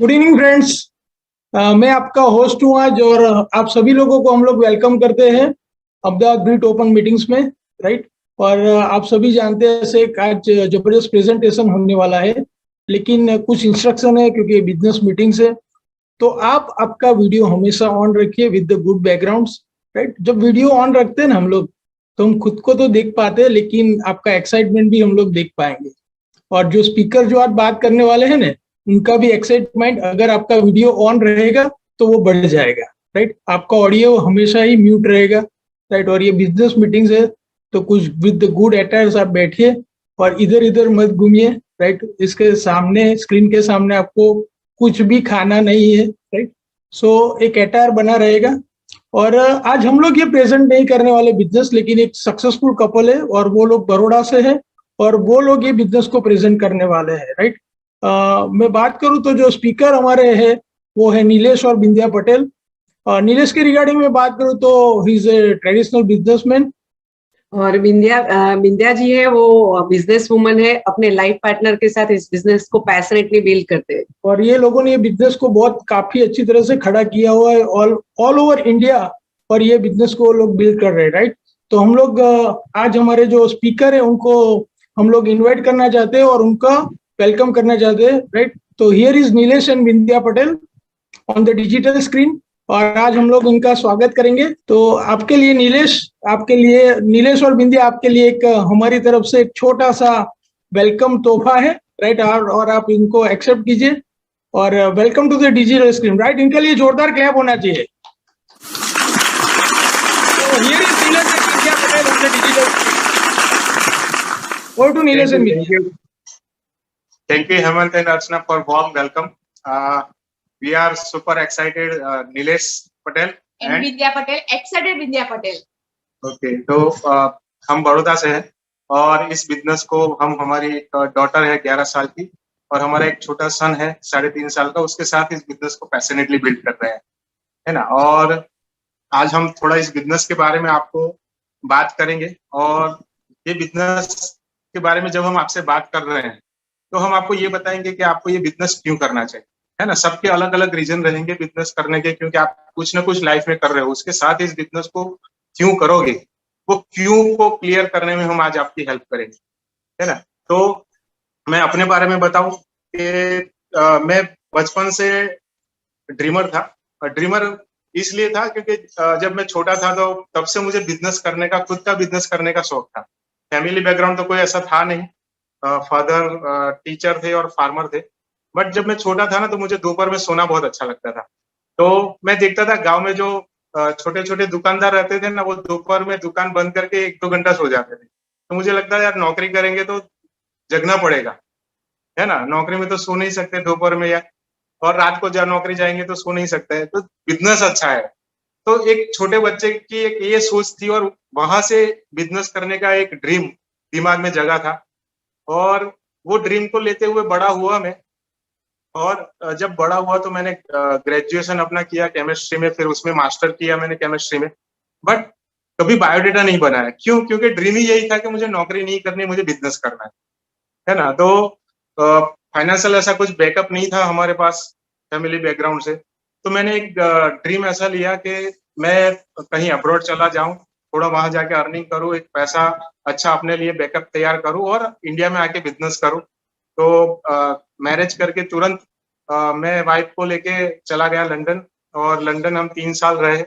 Good evening friends. मैं आपका host हूँ आज और आप सभी लोगों को हम लोग वेलकम करते हैं अहमदाबाद ब्रीट ओपन मीटिंग्स में। राइट। और आप सभी जानते हैं ऐसे आज जबरदस्त प्रेजेंटेशन होने वाला है, लेकिन कुछ इंस्ट्रक्शन है क्योंकि बिजनेस मीटिंग्स है। तो आप आपका वीडियो हमेशा ऑन रखिए with the good backgrounds. Right. जब वीडियो ऑन रखते हैं ना हम लोग, तो हम खुद को तो देख पाते हैं लेकिन आपका एक्साइटमेंट भी हम लोग देख पाएंगे। और जो स्पीकर जो आज बात करने वाले हैं ना, उनका भी एक्साइटमेंट अगर आपका वीडियो ऑन रहेगा तो वो बढ़ जाएगा। राइट। आपका ऑडियो हमेशा ही म्यूट रहेगा। राइट। और ये बिजनेस मीटिंग्स है तो कुछ विद द गुड अटायर्स आप बैठिए और इधर इधर मत घूमिए। राइट। इसके सामने, स्क्रीन के सामने आपको कुछ भी खाना नहीं है। राइट। सो एक अटायर बना रहेगा। और आज हम लोग ये प्रेजेंट नहीं करने वाले बिजनेस, लेकिन एक सक्सेसफुल कपल है और वो लोग बड़ौदा से है और वो लोग ये बिजनेस को प्रेजेंट करने वाले हैं। राइट। मैं बात करूं तो जो स्पीकर हमारे हैं वो है नीलेश और बिंदिया पटेल। नीलेश के रिगार्डिंग में बात करूं तो he is a traditional businessman. और बिंदिया जी है, वो बिजनेस वुमन है, अपने लाइफ पार्टनर के साथ इस बिजनेस को पैशनेटली बिल्ड करते हैं। और ये लोगों ने ये बिजनेस को बहुत काफी अच्छी तरह से खड़ा किया हुआ है ऑल ओवर इंडिया। और ये बिजनेस को लोग बिल्ड कर रहे हैं। राइट। तो हम लोग आज हमारे जो स्पीकर है उनको हम लोग इनवाइट करना चाहते हैं और उनका वेलकम करना चाहते हैं। राइट। तो here is Nilesh and Bindiya Patel on the digital screen और आज हम लोग इनका स्वागत करेंगे। तो आपके लिए नीलेश और बिंदिया, आपके लिए एक हमारी तरफ से एक छोटा सा वेलकम तोहफा है। राइट। और आप इनको एक्सेप्ट कीजिए और welcome to the digital screen. Right. इनके लिए जोरदार क्लैप होना चाहिए। तो here is Nilesh and Bindiya Patel on the digital screen. Over to Nilesh and Bindiya. Thank you, Hemant and Archana, for warm welcome. We are super excited, Nilesh Patel and Vidya Patel, excited Vidya Patel. Okay, तो हम बड़ौदा से हैं और इस business को हमारी एक daughter है 11 साल की और हमारा एक छोटा सन है 3.5 साल का, उसके साथ इस बिजनेस को पैशनेटली बिल्ड कर रहे हैं, है ना। और आज हम थोड़ा इस बिजनेस के बारे में आपको बात करेंगे और ये बिजनेस के बारे में जब हम आपसे बात कर रहे हैं तो हम आपको ये बताएंगे कि आपको ये बिजनेस क्यों करना चाहिए, है ना। सबके अलग अलग रीजन रहेंगे बिजनेस करने के, क्योंकि आप कुछ ना कुछ लाइफ में कर रहे हो, उसके साथ इस बिजनेस को क्यों करोगे, वो क्यों को क्लियर करने में हम आज आपकी हेल्प करेंगे, है ना। तो मैं अपने बारे में बताऊं कि मैं बचपन से ड्रीमर था। और ड्रीमर इसलिए था क्योंकि जब मैं छोटा था तो तब से मुझे बिजनेस करने का, खुद का बिजनेस करने का शौक था। फैमिली बैकग्राउंड तो कोई ऐसा था नहीं, फादर टीचर थे और फार्मर थे। बट जब मैं छोटा था ना तो मुझे दोपहर में सोना बहुत अच्छा लगता था। तो मैं देखता था गांव में जो छोटे छोटे दुकानदार रहते थे ना, वो दोपहर में दुकान बंद करके 1-2 घंटा सो जाते थे। तो मुझे लगता है यार नौकरी करेंगे तो जगना पड़ेगा, है ना। नौकरी में तो सो नहीं सकते दोपहर में, या और रात को जब नौकरी जाएंगे तो सो नहीं सकते हैं, तो बिजनेस अच्छा है। तो एक छोटे बच्चे की एक ये सोच थी और वहां से बिजनेस करने का एक ड्रीम दिमाग में जगा था और वो ड्रीम को लेते हुए बड़ा हुआ मैं। और जब बड़ा हुआ तो मैंने ग्रेजुएशन अपना किया केमिस्ट्री में, फिर उसमें मास्टर किया मैंने केमिस्ट्री में। बट कभी बायोडेटा नहीं बनाया, क्यों? क्योंकि ड्रीम ही यही था कि मुझे नौकरी नहीं करनी, मुझे बिजनेस करना है ना। तो फाइनेंशियल ऐसा कुछ बैकअप नहीं था हमारे पास फैमिली बैकग्राउंड से। तो मैंने एक ड्रीम ऐसा लिया कि मैं कहीं अब्रॉड चला जाऊं, थोड़ा वहां जाके अर्निंग करूं, एक पैसा अच्छा अपने लिए बैकअप तैयार करूं और इंडिया में आके बिजनेस करूं। तो मैरिज करके तुरंत मैं वाइफ को लेके चला गया लंदन और लंदन हम 3 साल रहे।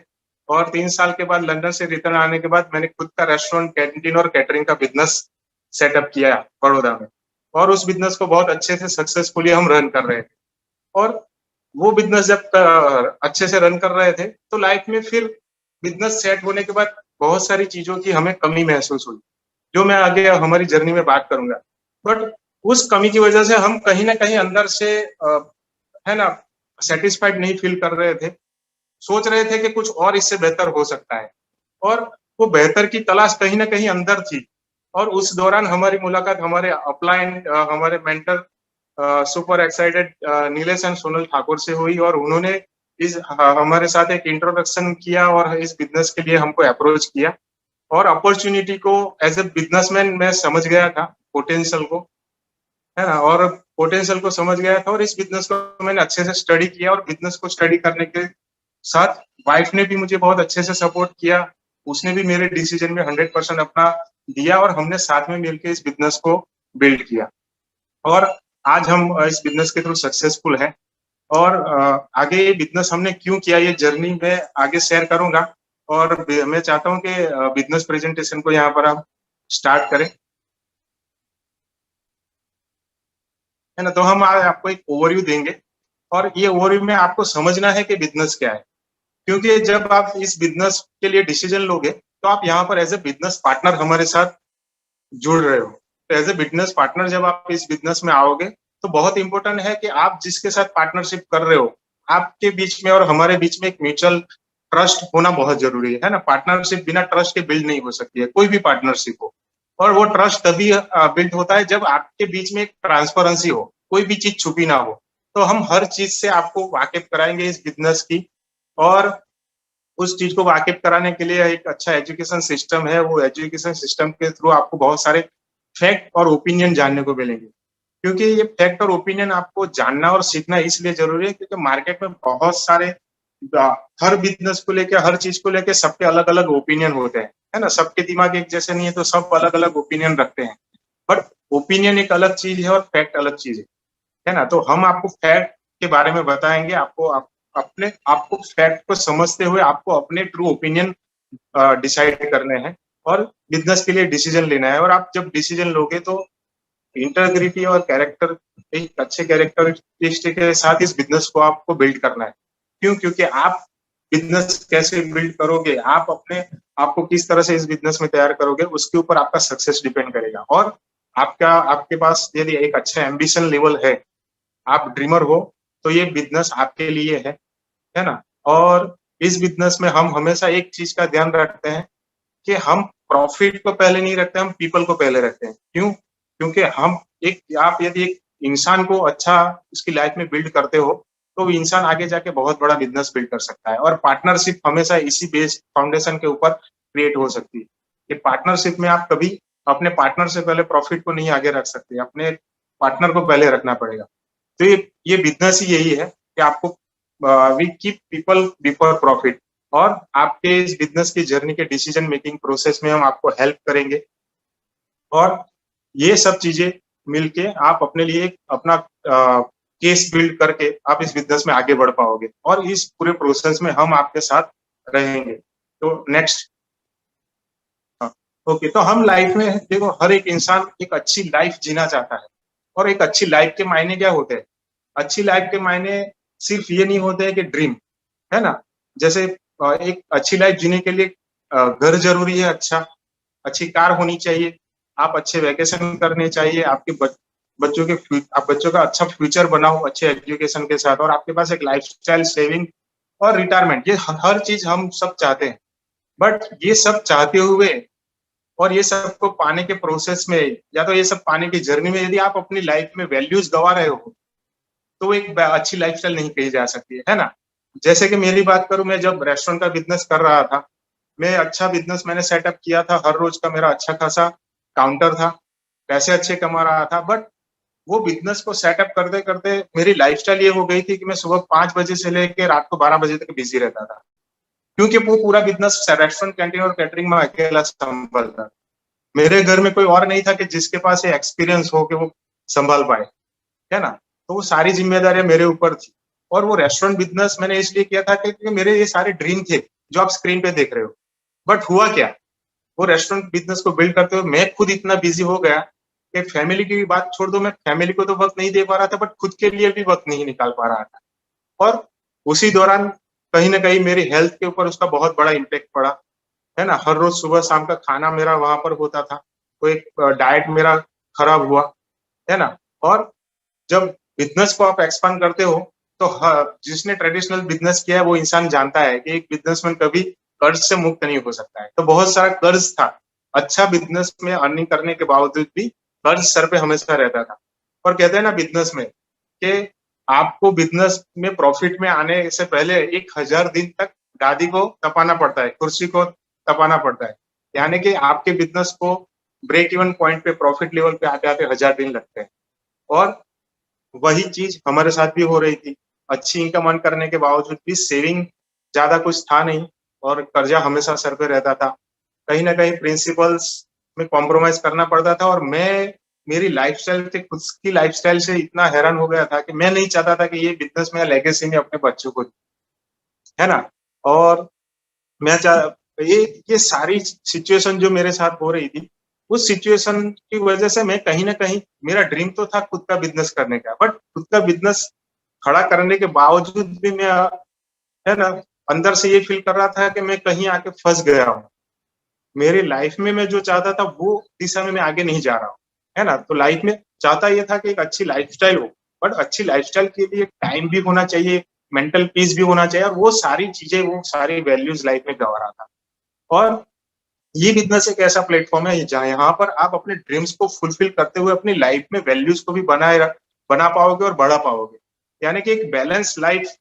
और 3 साल के बाद लंदन से रिटर्न आने के बाद मैंने खुद का रेस्टोरेंट, कैंटीन और कैटरिंग का बिजनेस सेटअप किया बड़ौदा में। और उस बिजनेस को बहुत अच्छे से सक्सेसफुली हम रन कर रहे थे। और वो बिजनेस जब अच्छे से रन कर रहे थे तो लाइफ में फिर बिजनेस सेट होने के बाद बहुत सारी चीजों की हमें कमी महसूस हुई, जो मैं आगे हमारी जर्नी में बात करूंगा। बट उस कमी की वजह से हम कहीं ना कहीं अंदर से है ना सेटिस्फाइड नहीं फील कर रहे थे। सोच रहे थे कि कुछ और इससे बेहतर हो सकता है और वो बेहतर की तलाश कहीं ना कहीं अंदर थी। और उस दौरान हमारी मुलाकात हमारे अपलाइन, हमारे mentor super excited Nilesh and Sonal Thakur से हुई और उन्होंने हमारे साथ एक इंट्रोडक्शन किया और इस बिजनेस के लिए हमको अप्रोच किया। और अपॉर्चुनिटी को एज ए बिजनेसमैन मैं समझ गया था, पोटेंशियल को। है ना, और पोटेंशियल को समझ गया था और इस बिजनेस को मैंने अच्छे से स्टडी किया और बिजनेस को स्टडी करने के साथ वाइफ ने भी मुझे बहुत अच्छे से सपोर्ट किया। उसने भी मेरे डिसीजन में 100% अपना दिया और हमने साथ में मिलकर इस बिजनेस को बिल्ड किया और आज हम इस बिजनेस के थ्रू सक्सेसफुल हैं। और आगे ये बिजनेस हमने क्यों किया, ये जर्नी में आगे शेयर करूंगा और मैं चाहता हूं कि बिजनेस प्रेजेंटेशन को यहाँ पर आप स्टार्ट करें, है ना। तो हम आज आपको एक ओवरव्यू देंगे और ये ओवरव्यू में आपको समझना है कि बिजनेस क्या है, क्योंकि जब आप इस बिजनेस के लिए डिसीजन लोगे तो आप यहाँ पर एज ए बिजनेस पार्टनर हमारे साथ जुड़ रहे हो। तो एज ए बिजनेस पार्टनर जब आप इस बिजनेस में आओगे तो बहुत इंपॉर्टेंट है कि आप जिसके साथ पार्टनरशिप कर रहे हो आपके बीच में और हमारे बीच में एक म्यूचुअल ट्रस्ट होना बहुत जरूरी है ना। पार्टनरशिप बिना ट्रस्ट के बिल्ड नहीं हो सकती है, कोई भी पार्टनरशिप हो। और वो ट्रस्ट तभी बिल्ड होता है जब आपके बीच में एक ट्रांसपेरेंसी हो, कोई भी चीज छुपी ना हो। तो हम हर चीज से आपको वाकिफ कराएंगे इस बिजनेस की, और उस चीज को वाकिफ कराने के लिए एक अच्छा एजुकेशन सिस्टम है। वो एजुकेशन सिस्टम के थ्रू आपको बहुत सारे फैक्ट और ओपिनियन जानने को मिलेंगे, क्योंकि ये फैक्ट और ओपिनियन आपको जानना और सीखना इसलिए जरूरी है क्योंकि मार्केट में बहुत सारे हर बिजनेस को लेके, हर चीज को लेके सबके अलग अलग ओपिनियन होते हैं, है ना। सबके दिमाग एक जैसे नहीं है, तो सब अलग अलग ओपिनियन रखते हैं। बट ओपिनियन एक अलग चीज है और फैक्ट अलग चीज है ना। तो हम आपको फैक्ट के बारे में बताएंगे, आपको फैक्ट को समझते हुए आपको अपने ट्रू ओपिनियन डिसाइड करने हैं और बिजनेस के लिए डिसीजन लेना है। और आप जब डिसीजन लोगे तो इंटेग्रिटी और कैरेक्टर, एक अच्छे कैरेक्टरिस्टिक के साथ इस बिजनेस को आपको बिल्ड करना है। क्यों? क्योंकि आप बिजनेस कैसे बिल्ड करोगे, आपको किस तरह से इस बिजनेस में तैयार करोगे, उसके ऊपर आपका सक्सेस डिपेंड करेगा। और आपके पास यदि एक अच्छा एम्बिशन लेवल है, आप ड्रीमर हो, तो ये बिजनेस आपके लिए है ना। और इस बिजनेस में हम हमेशा एक चीज का ध्यान रखते हैं कि हम प्रॉफिट को पहले नहीं रखते, हम पीपल को पहले रखते हैं। क्यों? क्योंकि आप यदि एक इंसान को अच्छा उसकी लाइफ में बिल्ड करते हो तो इंसान आगे जाके बहुत बड़ा बिजनेस बिल्ड कर सकता है। और पार्टनरशिप हमेशा इसी बेस फाउंडेशन के ऊपर क्रिएट हो सकती है कि पार्टनरशिप में आप कभी अपने पार्टनर से पहले प्रॉफिट को नहीं आगे रख सकते, अपने पार्टनर को पहले रखना पड़ेगा। तो ये बिजनेस ही यही है कि आपको we keep people before profit. और आपके इस बिजनेस की जर्नी के डिसीजन मेकिंग प्रोसेस में हम आपको हेल्प करेंगे और ये सब चीजें मिलके आप अपने लिए अपना केस बिल्ड करके आप इस बिजनेस में आगे बढ़ पाओगे और इस पूरे प्रोसेस में हम आपके साथ रहेंगे। तो नेक्स्ट, ओके। तो हम लाइफ में देखो, हर एक इंसान एक अच्छी लाइफ जीना चाहता है। और एक अच्छी लाइफ के मायने क्या होते हैं? अच्छी लाइफ के मायने सिर्फ ये नहीं होते हैं कि ड्रीम, है ना। जैसे एक अच्छी लाइफ जीने के लिए घर जरूरी है, अच्छी कार होनी चाहिए, आप अच्छे वैकेशन करने चाहिए, आपके बच्चों का अच्छा फ्यूचर बनाओ अच्छे एजुकेशन के साथ, और आपके पास एक लाइफस्टाइल, सेविंग और रिटायरमेंट, ये हर चीज हम सब चाहते हैं। बट ये सब चाहते हुए और ये सब को पाने के प्रोसेस में, या तो ये सब पाने की जर्नी में यदि आप अपनी लाइफ में वैल्यूज गवा रहे हो तो एक अच्छी लाइफस्टाइल नहीं कही जा सकती है ना। जैसे कि मेरी बात करूं, मैं जब रेस्टोरेंट का बिजनेस कर रहा था, मैंने सेटअप किया था, हर रोज का मेरा अच्छा खासा काउंटर था, पैसे अच्छे कमा रहा था। बट वो बिजनेस को सेटअप करते करते मेरी लाइफस्टाइल ये हो गई थी कि मैं सुबह 5 बजे से लेकर रात को 12 बजे तक बिजी रहता था, क्योंकि वो पूरा बिजनेस रेस्टोरेंट, कैंटीन और कैटरिंग में अकेला संभालता। मेरे घर में कोई और नहीं था कि जिसके पास ये एक्सपीरियंस हो कि वो संभाल पाए, है ना। तो वो सारी जिम्मेदारियां मेरे ऊपर थी। और वो रेस्टोरेंट बिजनेस मैंने इसलिए किया था क्योंकि मेरे ये सारे ड्रीम थे जो आप स्क्रीन पे देख रहे हो। बट हुआ क्या, वो रेस्टोरेंट बिजनेस को बिल्ड करते हुए मैं खुद इतना बिजी हो गया कि फैमिली की बात छोड़ दो, मैं फैमिली को तो वक्त नहीं दे पा रहा था, बट खुद के लिए भी वक्त नहीं निकाल पा रहा था। और उसी दौरान कहीं ना कहीं मेरी हेल्थ के ऊपर उसका बहुत बड़ा इम्पेक्ट पड़ा, है ना। हर रोज सुबह शाम का खाना मेरा वहां पर होता था, तो एक डाइट मेरा खराब हुआ, है ना। और जब बिजनेस को आप एक्सपांड करते हो तो जिसने ट्रेडिशनल बिजनेस किया है वो इंसान जानता है कि एक बिजनेसमैन कभी कर्ज से मुक्त नहीं हो सकता है। तो बहुत सारा कर्ज था, अच्छा बिजनेस में अर्निंग करने के बावजूद भी कर्ज सर पे हमेशा रहता था। और कहते हैं ना बिजनेस में कि आपको बिजनेस में प्रॉफिट में आने से पहले 1000 दिन तक गादी को तपाना पड़ता है, कुर्सी को तपाना पड़ता है। यानी कि आपके बिजनेस को ब्रेक इवन पॉइंट पे, प्रॉफिट लेवल पे आते आते 1000 दिन लगते हैं। और वही चीज हमारे साथ भी हो रही थी। अच्छी इनकम अर्न करने के बावजूद भी सेविंग ज्यादा कुछ था नहीं और कर्जा हमेशा सर पे रहता था। कहीं ना कहीं प्रिंसिपल्स में कॉम्प्रोमाइज करना पड़ता था और मैं मेरी लाइफस्टाइल से, खुद की लाइफस्टाइल से इतना हैरान हो गया था कि मैं नहीं चाहता था कि ये बिजनेस में लेगेसी में अपने बच्चों को, है ना। और मैं ये सारी सिचुएशन जो मेरे साथ हो रही थी, उस सिचुएशन की वजह से मैं कहीं ना कहीं, मेरा ड्रीम तो था खुद का बिजनेस करने का, बट खुद का बिजनेस खड़ा करने के बावजूद भी मैं, है ना, अंदर से ये फील कर रहा था कि मैं कहीं आके फंस गया हूँ। मेरी लाइफ में मैं जो चाहता था वो दिशा में मैं आगे नहीं जा रहा हूँ, है ना। तो लाइफ में चाहता ये था कि एक अच्छी लाइफस्टाइल हो, बट अच्छी लाइफस्टाइल के लिए टाइम भी होना चाहिए, मेंटल पीस भी होना चाहिए, और वो सारी चीजें, वो सारी वैल्यूज लाइफ में गवा रहा था। और ये बिजनेस एक ऐसा प्लेटफॉर्म है जहाँ यहाँ पर आप अपने ड्रीम्स को फुलफिल करते हुए अपनी लाइफ में वैल्यूज को भी बना पाओगे और बढ़ा पाओगे। यानी कि एक बैलेंस लाइफ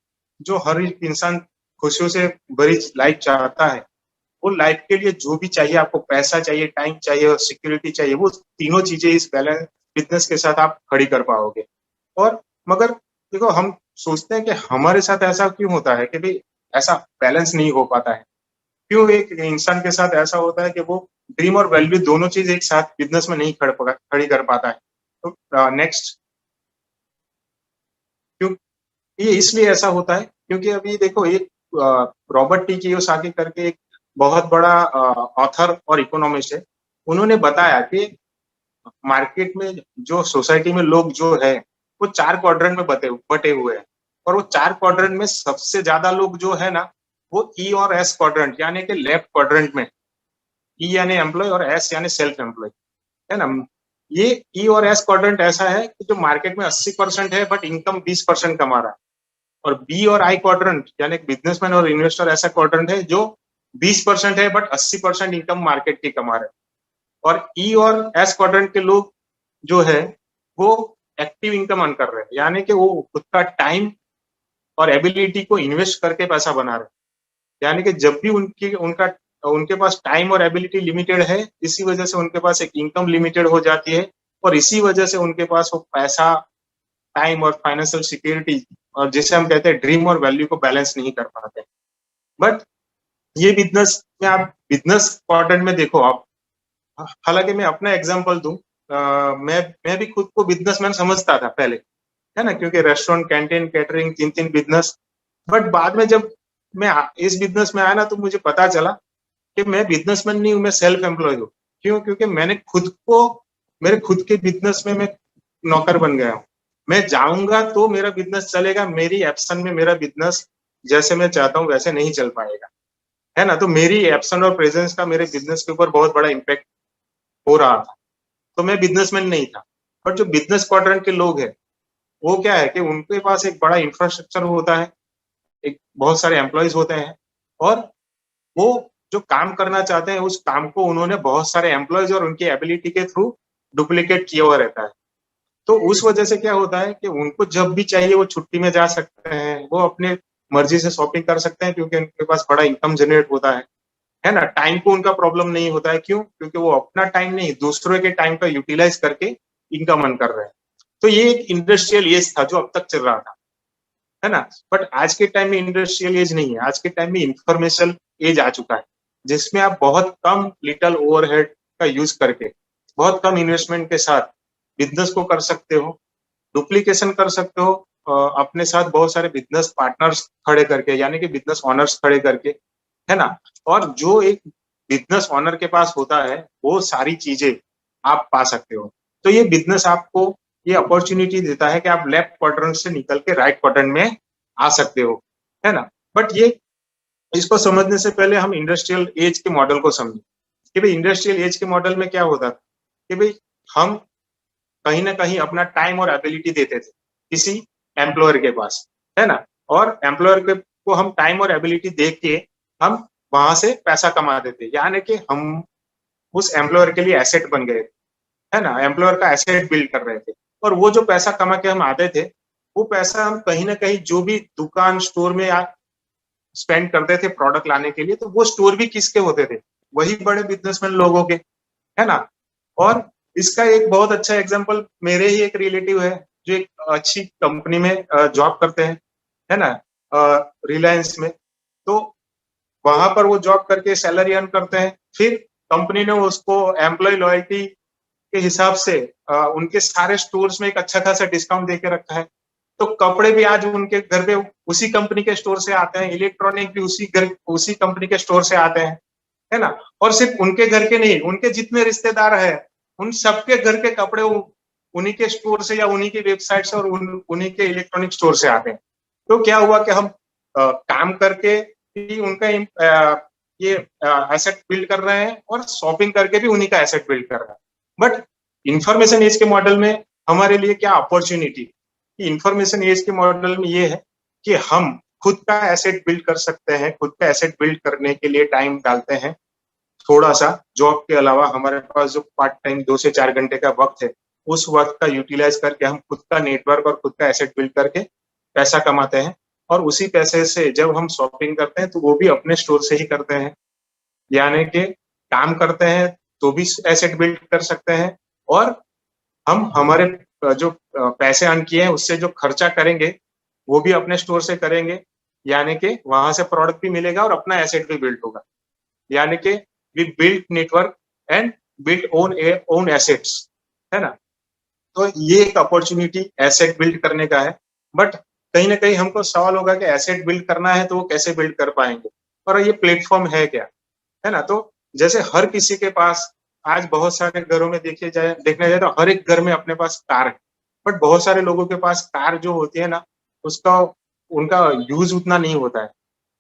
जो हर एक इंसान खुशियों से भरी लाइफ चाहता है, वो लाइफ के लिए जो भी चाहिए, आपको पैसा चाहिए, टाइम चाहिए और सिक्योरिटी चाहिए, वो तीनों चीजें इस बैलेंस बिजनेस के साथ आप खड़ी कर पाओगे। और मगर देखो, हम सोचते हैं कि हमारे साथ ऐसा क्यों होता है कि भाई ऐसा बैलेंस नहीं हो पाता है, क्यों एक इंसान के साथ ऐसा होता है कि वो ड्रीम और वैल्यू दोनों चीज एक साथ बिजनेस में नहीं खड़ी कर पाता है। तो नेक्स्ट, क्यों ये इसलिए ऐसा होता है क्योंकि अभी देखो, एक रॉबर्ट टी कियोसाकी करके एक बहुत बड़ा ऑथर और इकोनॉमिस्ट है, उन्होंने बताया कि मार्केट में जो सोसाइटी में लोग जो है वो 4 क्वाड्रेंट में बटे हुए हैं, और वो 4 क्वाड्रेंट में सबसे ज्यादा लोग जो है ना, वो ई और एस क्वाड्रेंट यानी कि लेफ्ट क्वाड्रेंट में, ई यानी एम्प्लॉय और एस यानी सेल्फ एम्प्लॉय, है ना। ये ई और एस क्वाड्रेंट ऐसा है कि जो मार्केट में 80% है बट इनकम 20% कमा रहा है, और बी और आई क्वाड्रेंट यानी बिजनेसमैन और इन्वेस्टर ऐसा क्वाड्रेंट है जो 20% है बट 80% इनकम मार्केट की कमा रहे हैं। और ई और एस क्वाड्रेंट के लोग जो है वो एक्टिव इनकम अर्न कर रहे हैं, यानी कि वो खुद का टाइम और एबिलिटी को इन्वेस्ट करके पैसा बना रहे हैं। यानी कि जब भी उनके पास टाइम और एबिलिटी लिमिटेड है, इसी वजह से उनके पास एक इनकम लिमिटेड हो जाती है, और इसी वजह से उनके पास वो पैसा, टाइम और फाइनेंशियल सिक्योरिटी, और जिसे हम कहते हैं ड्रीम और वैल्यू, को बैलेंस नहीं कर पाते। बट ये बिजनेस में, आप बिजनेस क्वाड्रेंट में देखो आप, हालांकि मैं अपना एग्जांपल दूं, मैं भी खुद को बिजनेसमैन समझता था पहले, है ना, क्योंकि restaurant, canteen, catering, 3 business. But बाद में जब मैं इस बिजनेस में आया ना, तो मुझे पता चला कि मैं बिजनेसमैन नहीं हूँ, मैं सेल्फ एम्प्लॉय हूँ। क्यों? क्योंकि मैंने खुद को, मेरे खुद के बिजनेस में मैं नौकर बन गया हूँ। मैं जाऊंगा तो मेरा बिजनेस चलेगा, मेरी एब्सेंस में मेरा बिजनेस जैसे मैं चाहता हूँ वैसे नहीं चल पाएगा, है ना। तो मेरी एब्सेंस और प्रेजेंस का मेरे बिजनेस के ऊपर बहुत बड़ा इम्पैक्ट हो रहा था। तो मैं बिजनेसमैन नहीं था। बट जो बिजनेस क्वाड्रेंट के लोग हैं, वो क्या है कि उनके पास एक बड़ा इंफ्रास्ट्रक्चर होता है, एक बहुत सारे एम्प्लॉयज होते हैं, और वो जो काम करना चाहते हैं उस काम को उन्होंने बहुत सारे एम्प्लॉयज और उनकी एबिलिटी के थ्रू डुप्लीकेट किया हुआ रहता है। तो उस वजह से क्या होता है कि उनको जब भी चाहिए वो छुट्टी में जा सकते हैं, वो अपने मर्जी से शॉपिंग कर सकते हैं, क्योंकि उनके पास बड़ा इनकम जनरेट होता है ना। टाइम को उनका प्रॉब्लम नहीं होता है। क्यों? क्योंकि वो अपना टाइम नहीं, दूसरों के टाइम का यूटिलाइज करके इनकम अर्न कर रहे हैं। तो ये एक इंडस्ट्रियल एज था जो अब तक चल रहा था, है ना। बट आज के टाइम में इंडस्ट्रियल एज नहीं है, आज के टाइम में इंफॉर्मेशन एज आ चुका है, जिसमें आप बहुत कम लिटल ओवरहेड का यूज करके, बहुत कम इन्वेस्टमेंट के साथ बिजनेस को कर सकते हो, डुप्लीकेशन कर सकते हो, अपने साथ बहुत सारे बिजनेस पार्टनर्स खड़े करके, यानी कि बिजनेस ओनर्स खड़े करके, है ना। और जो एक बिजनेस ओनर के पास होता है वो सारी चीजें आप पा सकते हो। तो ये बिजनेस आपको ये अपॉर्चुनिटी देता है कि आप लेफ्ट क्वाड्रेंट से निकल के राइट क्वाड्रेंट में आ सकते हो, है ना। बट ये, इसको समझने से पहले हम इंडस्ट्रियल एज के मॉडल को समझें कि भाई इंडस्ट्रियल एज के मॉडल में क्या होता था कि भाई हम कहीं ना कहीं अपना टाइम और एबिलिटी देते थे किसी एम्प्लॉयर के पास, है ना। और एम्प्लॉयर को हम टाइम और एबिलिटी दे के हम वहां से पैसा कमाते थे, यानी कि हम उस एम्प्लॉयर के लिए एसेट बन गए थे, है ना। एम्प्लॉयर का एसेट बिल्ड कर रहे थे, और वो जो पैसा कमा के हम आते थे, वो पैसा हम कहीं ना कहीं जो भी दुकान, स्टोर में स्पेंड करते थे प्रोडक्ट लाने के लिए, तो वो स्टोर भी किसके होते थे? वही बड़े बिजनेसमैन लोगों के, है ना। और इसका एक बहुत अच्छा एग्जांपल मेरे ही एक रिलेटिव है जो एक अच्छी कंपनी में जॉब करते हैं, है ना, रिलायंस में। तो वहां पर वो जॉब करके सैलरी अर्न करते हैं, फिर कंपनी ने उसको एम्प्लॉय लॉयल्टी के हिसाब से उनके सारे स्टोर्स में एक अच्छा खासा डिस्काउंट दे के रखा है। तो कपड़े भी आज उनके घर पे उसी कंपनी के स्टोर से आते हैं, इलेक्ट्रॉनिक भी उसी कंपनी के स्टोर से आते हैं, है ना। और सिर्फ उनके घर के नहीं, उनके जितने रिश्तेदार है उन सबके घर के कपड़े उन्हीं के स्टोर से या उन्हीं की वेबसाइट से और उन्हीं के इलेक्ट्रॉनिक स्टोर से आते हैं। तो क्या हुआ कि हम काम करके भी उनका ये एसेट बिल्ड कर रहे हैं और शॉपिंग करके भी उन्हीं का एसेट बिल्ड कर रहे हैं। बट इंफॉर्मेशन एज के मॉडल में हमारे लिए क्या अपॉर्चुनिटी, इंफॉर्मेशन एज के मॉडल में ये है कि हम खुद का एसेट बिल्ड कर सकते हैं। खुद का एसेट बिल्ड करने के लिए टाइम डालते हैं थोड़ा सा, जॉब के अलावा हमारे पास जो पार्ट टाइम 2 से 4 घंटे का वक्त है, उस वक्त का यूटिलाइज करके हम खुद का नेटवर्क और खुद का एसेट बिल्ड करके पैसा कमाते हैं। और उसी पैसे से जब हम शॉपिंग करते हैं तो वो भी अपने स्टोर से ही करते हैं, यानी कि काम करते हैं तो भी एसेट बिल्ड कर सकते हैं, और हम हमारे जो पैसे अर्न किए हैं उससे जो खर्चा करेंगे वो भी अपने स्टोर से करेंगे, यानी कि वहां से प्रोडक्ट भी मिलेगा और अपना एसेट भी बिल्ड होगा। यानी कि we build network and build own assets, है ना। तो ये एक अपॉर्चुनिटी एसेट बिल्ड करने का है। बट कहीं ना कहीं हमको सवाल होगा कि एसेट बिल्ड करना है तो वो कैसे बिल्ड कर पाएंगे, और ये प्लेटफॉर्म है क्या, है ना। तो जैसे हर किसी के पास आज बहुत सारे घरों में देखने जाए तो हर एक घर में अपने पास कार है, बट बहुत सारे लोगों के पास कार जो होती है ना, उसका उनका यूज उतना नहीं होता है,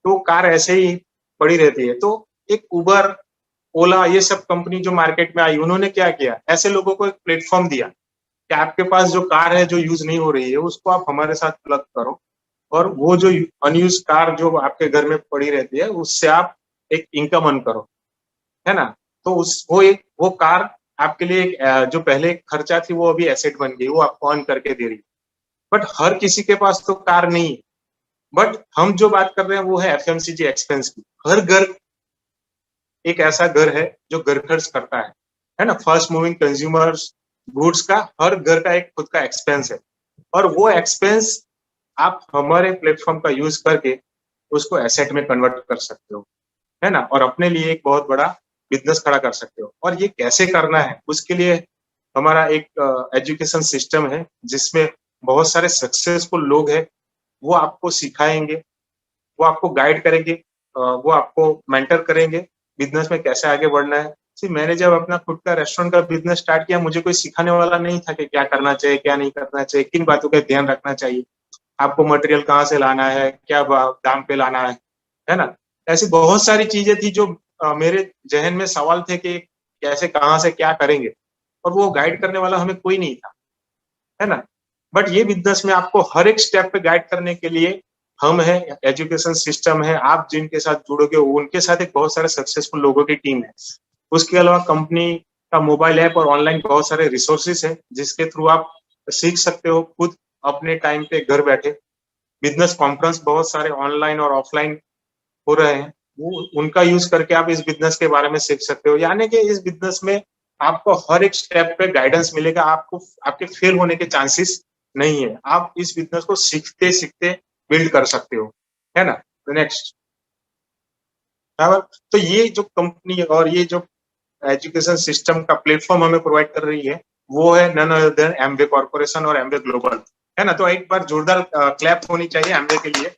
तो कार ऐसे ही पड़ी रहती है। तो एक उबर, ओला, ये सब कंपनी जो मार्केट में आई, उन्होंने क्या किया, ऐसे लोगों को एक प्लेटफॉर्म दिया कि आपके पास जो कार है जो यूज नहीं हो रही है उसको आप हमारे साथ प्लग करो, और वो जो अनयूज कार जो आपके घर में पड़ी रहती है उससे आप एक इनकम अर्न करो, है ना। तो वो कार आपके लिए जो पहले खर्चा थी वो अभी एसेट बन गई, वो आपको अर्न करके दे रही है। बट हर किसी के पास तो कार नहीं है। बट हम जो बात कर रहे हैं वो है एफएमसीजी एक्सपेंस की। हर घर एक ऐसा घर है जो घर खर्च करता है ना। फास्ट मूविंग कंज्यूमर्स गुड्स का हर घर का एक खुद का एक्सपेंस है, और वो एक्सपेंस आप हमारे प्लेटफॉर्म का यूज करके उसको एसेट में कन्वर्ट कर सकते हो, है ना, और अपने लिए एक बहुत बड़ा बिजनेस खड़ा कर सकते हो। और ये कैसे करना है उसके लिए हमारा एक एजुकेशन सिस्टम है जिसमें बहुत सारे सक्सेसफुल लोग हैं, वो आपको सिखाएंगे, वो आपको गाइड करेंगे, वो आपको मेंटर करेंगे बिजनेस में कैसे आगे बढ़ना है। मैंने जब अपना खुद का रेस्टोरेंट का बिजनेस स्टार्ट किया, मुझे कोई सिखाने वाला नहीं था कि क्या करना चाहिए क्या नहीं करना चाहिए, किन बातों का ध्यान रखना चाहिए, आपको मटेरियल कहाँ से लाना है, क्या दाम पे लाना है ना। ऐसी बहुत सारी चीजें थी जो मेरे जहन में सवाल थे कि कैसे कहाँ से क्या करेंगे, और वो गाइड करने वाला हमें कोई नहीं था, है ना। बट ये बिजनेस में आपको हर एक स्टेप पे गाइड करने के लिए हम है, एजुकेशन सिस्टम है, आप जिनके साथ जुड़ोगे उनके साथ एक बहुत सारे सक्सेसफुल लोगों की टीम है। उसके अलावा कंपनी का मोबाइल ऐप और ऑनलाइन बहुत सारे रिसोर्सेस है जिसके थ्रू आप सीख सकते हो खुद अपने टाइम पे घर बैठे। बिजनेस कॉन्फ्रेंस बहुत सारे ऑनलाइन और ऑफलाइन हो रहे हैं, वो उनका यूज करके आप इस बिजनेस के बारे में सीख सकते हो। यानी कि इस बिजनेस में आपको हर एक स्टेप पे गाइडेंस मिलेगा, आपको आपके फेल होने के चांसेस नहीं है। आप इस बिजनेस को सीखते सीखते बिल्ड कर सकते हो, है ना। तो नेक्स्ट, तो ये जो कंपनी और ये जो एजुकेशन सिस्टम का प्लेटफॉर्म हमें प्रोवाइड कर रही है वो है none other than Amway corporation और एमवे ग्लोबल, है ना। तो एक बार जोरदार क्लैप होनी चाहिए एमवे के लिए,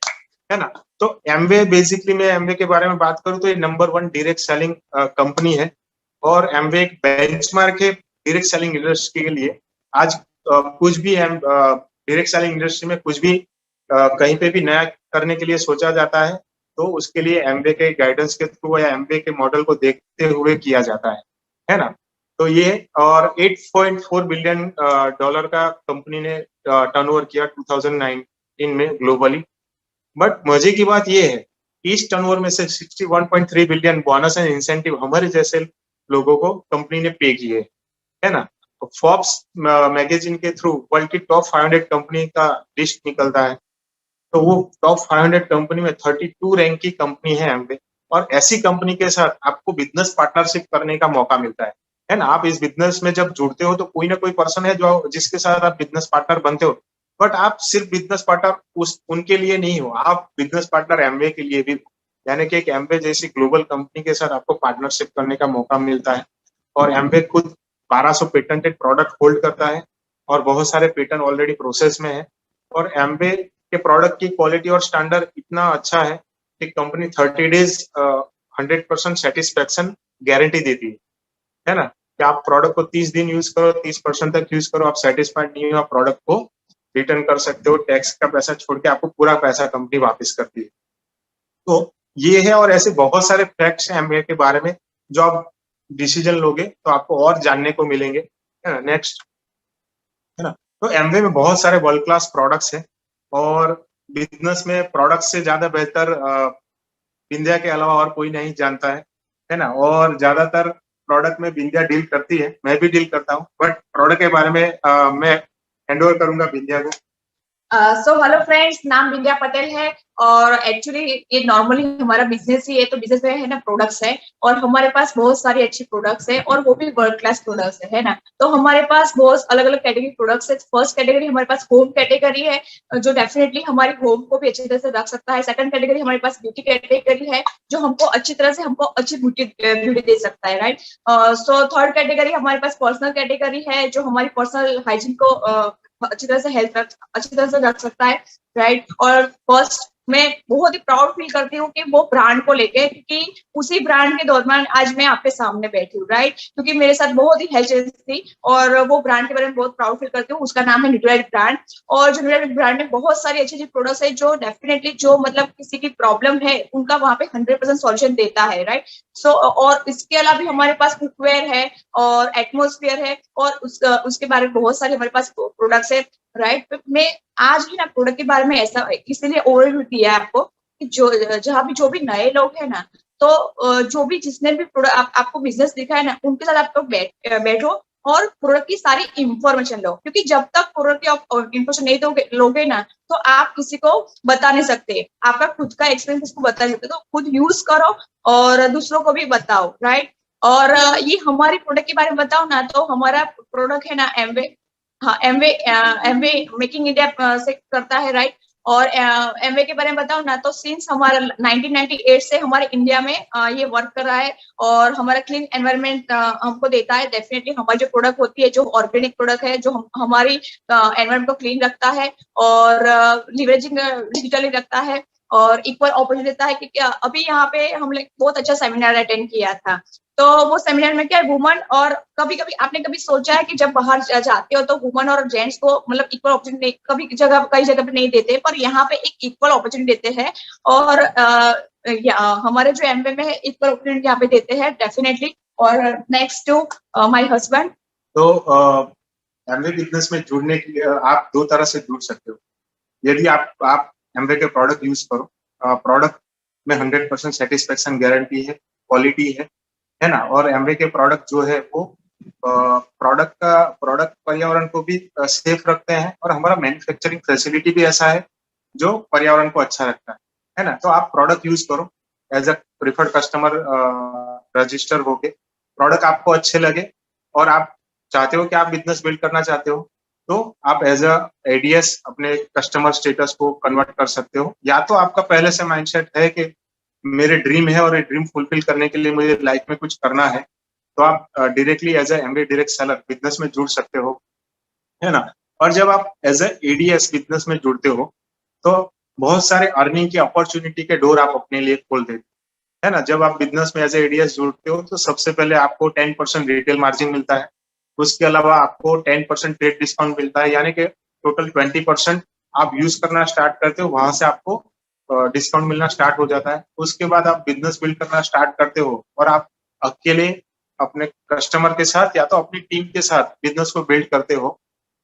है ना। तो एमवे बेसिकली मैं एमवे के बारे में बात करूं तो ये नंबर 1 डायरेक्ट सेलिंग कंपनी है, और एमवे एक बेंचमार्क है डायरेक्ट सेलिंग इंडस्ट्री के लिए। आज कुछ भी डायरेक्ट सेलिंग इंडस्ट्री में कुछ भी कहीं पे भी नया करने के लिए सोचा जाता है तो उसके लिए एमवे के गाइडेंस के थ्रू या एमवे के मॉडल को देखते हुए किया जाता है ना। तो ये और 8.4 बिलियन डॉलर का कंपनी ने टर्नओवर किया 2019 में ग्लोबली। बट मजे की बात ये है इस टर्नओवर में से 61.3 बिलियन बोनस एंड इंसेंटिव हमारे जैसे लोगों को कंपनी ने पे किए, है ना। फोर्ब्स मैगजीन के थ्रू वर्ल्ड की टॉप 500 कंपनी का लिस्ट निकलता है, तो वो टॉप 500 कंपनी में 32 रैंक की कंपनी है एमवे, और ऐसी कंपनी के साथ आपको बिजनेस पार्टनरशिप करने का मौका मिलता है। है ना। आप इस बिजनेस में जब जुड़ते हो तो कोई ना कोई पर्सन है जो जिसके साथ आप बिजनेस पार्टनर बनते हो, बट आप सिर्फ बिजनेस पार्टनर उनके लिए नहीं हो, आप बिजनेस पार्टनर एमवे के लिए भी, यानी कि एक एमवे जैसी ग्लोबल कंपनी के साथ आपको पार्टनरशिप करने का मौका मिलता है। और एमवे खुद 1200 पेटेंटेड प्रोडक्ट होल्ड करता है और बहुत सारे पेटेंट ऑलरेडी प्रोसेस में है। और एमवे के प्रोडक्ट की क्वालिटी और स्टैंडर्ड इतना अच्छा है कि कंपनी 30 डेज 100% सेटिस्फेक्शन गारंटी देती है ना। कि आप प्रोडक्ट को 30 दिन यूज करो, 30% तक यूज करो, आप सेटिस्फाइड नहीं हो, आप प्रोडक्ट को रिटर्न कर सकते हो, टैक्स का पैसा छोड़ के आपको पूरा पैसा कंपनी वापस करती है। तो ये है, और ऐसे बहुत सारे फैक्ट्स हैं एमवे के बारे में जो आप डिसीजन लोगे तो आपको और जानने को मिलेंगे, है ना। नेक्स्ट, है ना। तो एमवे में बहुत सारे वर्ल्ड क्लास प्रोडक्ट्स हैं, और बिजनेस में प्रोडक्ट से ज्यादा बेहतर विंध्या के अलावा और कोई नहीं जानता है ना। और ज्यादातर प्रोडक्ट में विंध्या डील करती है, मैं भी डील करता हूँ, बट प्रोडक्ट के बारे में मैं हैंड ओवर करूंगा विंध्या को। सो हेलो फ्रेंड्स, नाम विंध्या पटेल है और एक्चुअली ये नॉर्मली हमारा बिजनेस ही है, तो बिजनेस में है ना प्रोडक्ट्स है, और हमारे पास बहुत सारी अच्छी प्रोडक्ट्स है और वो भी वर्ल्ड क्लास प्रोडक्ट्स है ना। तो हमारे पास बहुत अलग अलग कैटेगरी प्रोडक्ट्स है। फर्स्ट कैटेगरी हमारे पास होम कैटेगरी है, जो डेफिनेटली हमारी होम को भी अच्छी तरह से रख सकता है। सेकंड कैटेगरी हमारे पास ब्यूटी कैटेगरी है, जो हमको अच्छी तरह से हमको अच्छी ब्यूटी दे सकता है, राइट। सो थर्ड कैटेगरी हमारे पास पर्सनल कैटेगरी है, जो हमारी पर्सनल हाइजीन को अच्छी तरह से अच्छी तरह से रख सकता है, राइट। और फर्स्ट मैं बहुत ही प्राउड फील करती हूँ कि वो ब्रांड को लेके, क्योंकि उसी ब्रांड के दौरान आज मैं आपके सामने बैठी हूँ, राइट। क्योंकि मेरे साथ बहुत ही हेल्थ चेंज थी और वो ब्रांड के बारे में बहुत प्राउड फील करती हूँ। उसका नाम है न्यूट्रालिट ब्रांड, और जो न्यूट्रालिट ब्रांड में बहुत सारी अच्छी अच्छी प्रोडक्ट्स है, जो डेफिनेटली जो मतलब किसी की प्रॉब्लम है उनका वहाँ पे 100% सॉल्यूशन देता है, राइट। सो और इसके अलावा भी हमारे पास कुकवेयर है और एटमोस्फेयर है, और उसके बारे में बहुत सारे हमारे पास प्रोडक्ट्स है, राइट। मैं आज ही ना प्रोडक्ट के बारे में ऐसा इसीलिए ओवरव्यू दिया है आपको कि जहाँ भी जो भी नए लोग हैं ना, तो जो भी जिसने भी प्रोडक्ट आपको बिजनेस दिखा है ना, उनके साथ आप लोग बैठो और प्रोडक्ट की सारी इंफॉर्मेशन लो, क्योंकि जब तक प्रोडक्ट की इंफॉर्मेशन नहीं लोगे ना, तो आप किसी को बता नहीं सकते। आपका खुद का एक्सपीरियंस किसको बता नहीं सकते, तो खुद यूज करो और दूसरों को भी बताओ, राइट। और ये हमारी प्रोडक्ट के बारे में बताओ ना, तो हमारा प्रोडक्ट है ना एमवे, हाँ एमवे मेकिंग इंडिया से करता है, राइट। और एमवे के बारे में बताओ ना, तो सिंस हमारा 1998 से हमारे इंडिया में ये वर्क कर रहा है, और हमारा क्लीन एनवायरनमेंट हमको देता है। डेफिनेटली हमारी जो प्रोडक्ट होती है, जो ऑर्गेनिक प्रोडक्ट है, जो हमारी एनवायरनमेंट को क्लीन रखता है और लिवरेजिंग डिजिटली रखता है और इक्वल अपॉर्चुनिटी देता है। क्योंकि अभी यहाँ पे हम लोग बहुत अच्छा सेमिनार अटेंड किया था, तो वो सेमिनार में क्या है, वुमन, और कभी कभी आपने कभी सोचा है कि जब बाहर जाते हो तो वुमन और जेंट्स को मतलब इक्वल अपॉर्चुनिटी कई जगह पे नहीं देते, पर यहाँ पे एक इक्वल अपॉर्चुनिटी देते हैं। और हमारे जो एमवे में है इक्वल अपॉर्चुनिटी यहाँ पे देते हैं, डेफिनेटली। और नेक्स्ट टू माय हस्बैंड। तो एमवे बिजनेस में जुड़ने के लिए आप दो तरह से जुड़ सकते हो। यदि आप एमवे के प्रोडक्ट यूज करो, प्रोडक्ट में 100% सेटिस्फेक्शन गारंटी है, क्वालिटी है ना। और एमवे के प्रोडक्ट जो है वो प्रोडक्ट पर्यावरण को भी सेफ रखते हैं, और हमारा मैन्युफैक्चरिंग फैसिलिटी भी ऐसा है जो पर्यावरण को अच्छा रखता है ना। तो आप प्रोडक्ट यूज करो as a preferred customer, register होके प्रोडक्ट आपको अच्छे लगे और आप चाहते हो कि आप बिजनेस बिल्ड करना चाहते हो, तो आप एज अ एडीएस अपने कस्टमर स्टेटस को कन्वर्ट कर सकते हो। या तो आपका पहले से माइंडसेट है कि मेरे ड्रीम है और ये ड्रीम फुलफिल करने के लिए मुझे लाइफ में कुछ करना है, तो आप directly as a Amway direct seller business में जुड़ सकते हो, है ना। और जब आप एज अ एडीएस बिजनेस में जुड़ते हो तो बहुत सारे अर्निंग की अपॉर्चुनिटी के डोर आप अपने लिए खोल देते है ना। जब आप बिजनेस में एज ए एडीएस जुड़ते हो तो सबसे पहले आपको 10% रिटेल मार्जिन मिलता है, उसके अलावा आपको 10% ट्रेड डिस्काउंट मिलता है, यानी कि टोटल 20% आप यूज करना स्टार्ट करते हो, वहां से आपको डिस्काउंट मिलना स्टार्ट हो जाता है। उसके बाद आप बिजनेस बिल्ड करना स्टार्ट करते हो और आप अकेले अपने कस्टमर के साथ या तो अपनी टीम के साथ बिजनेस को बिल्ड करते हो,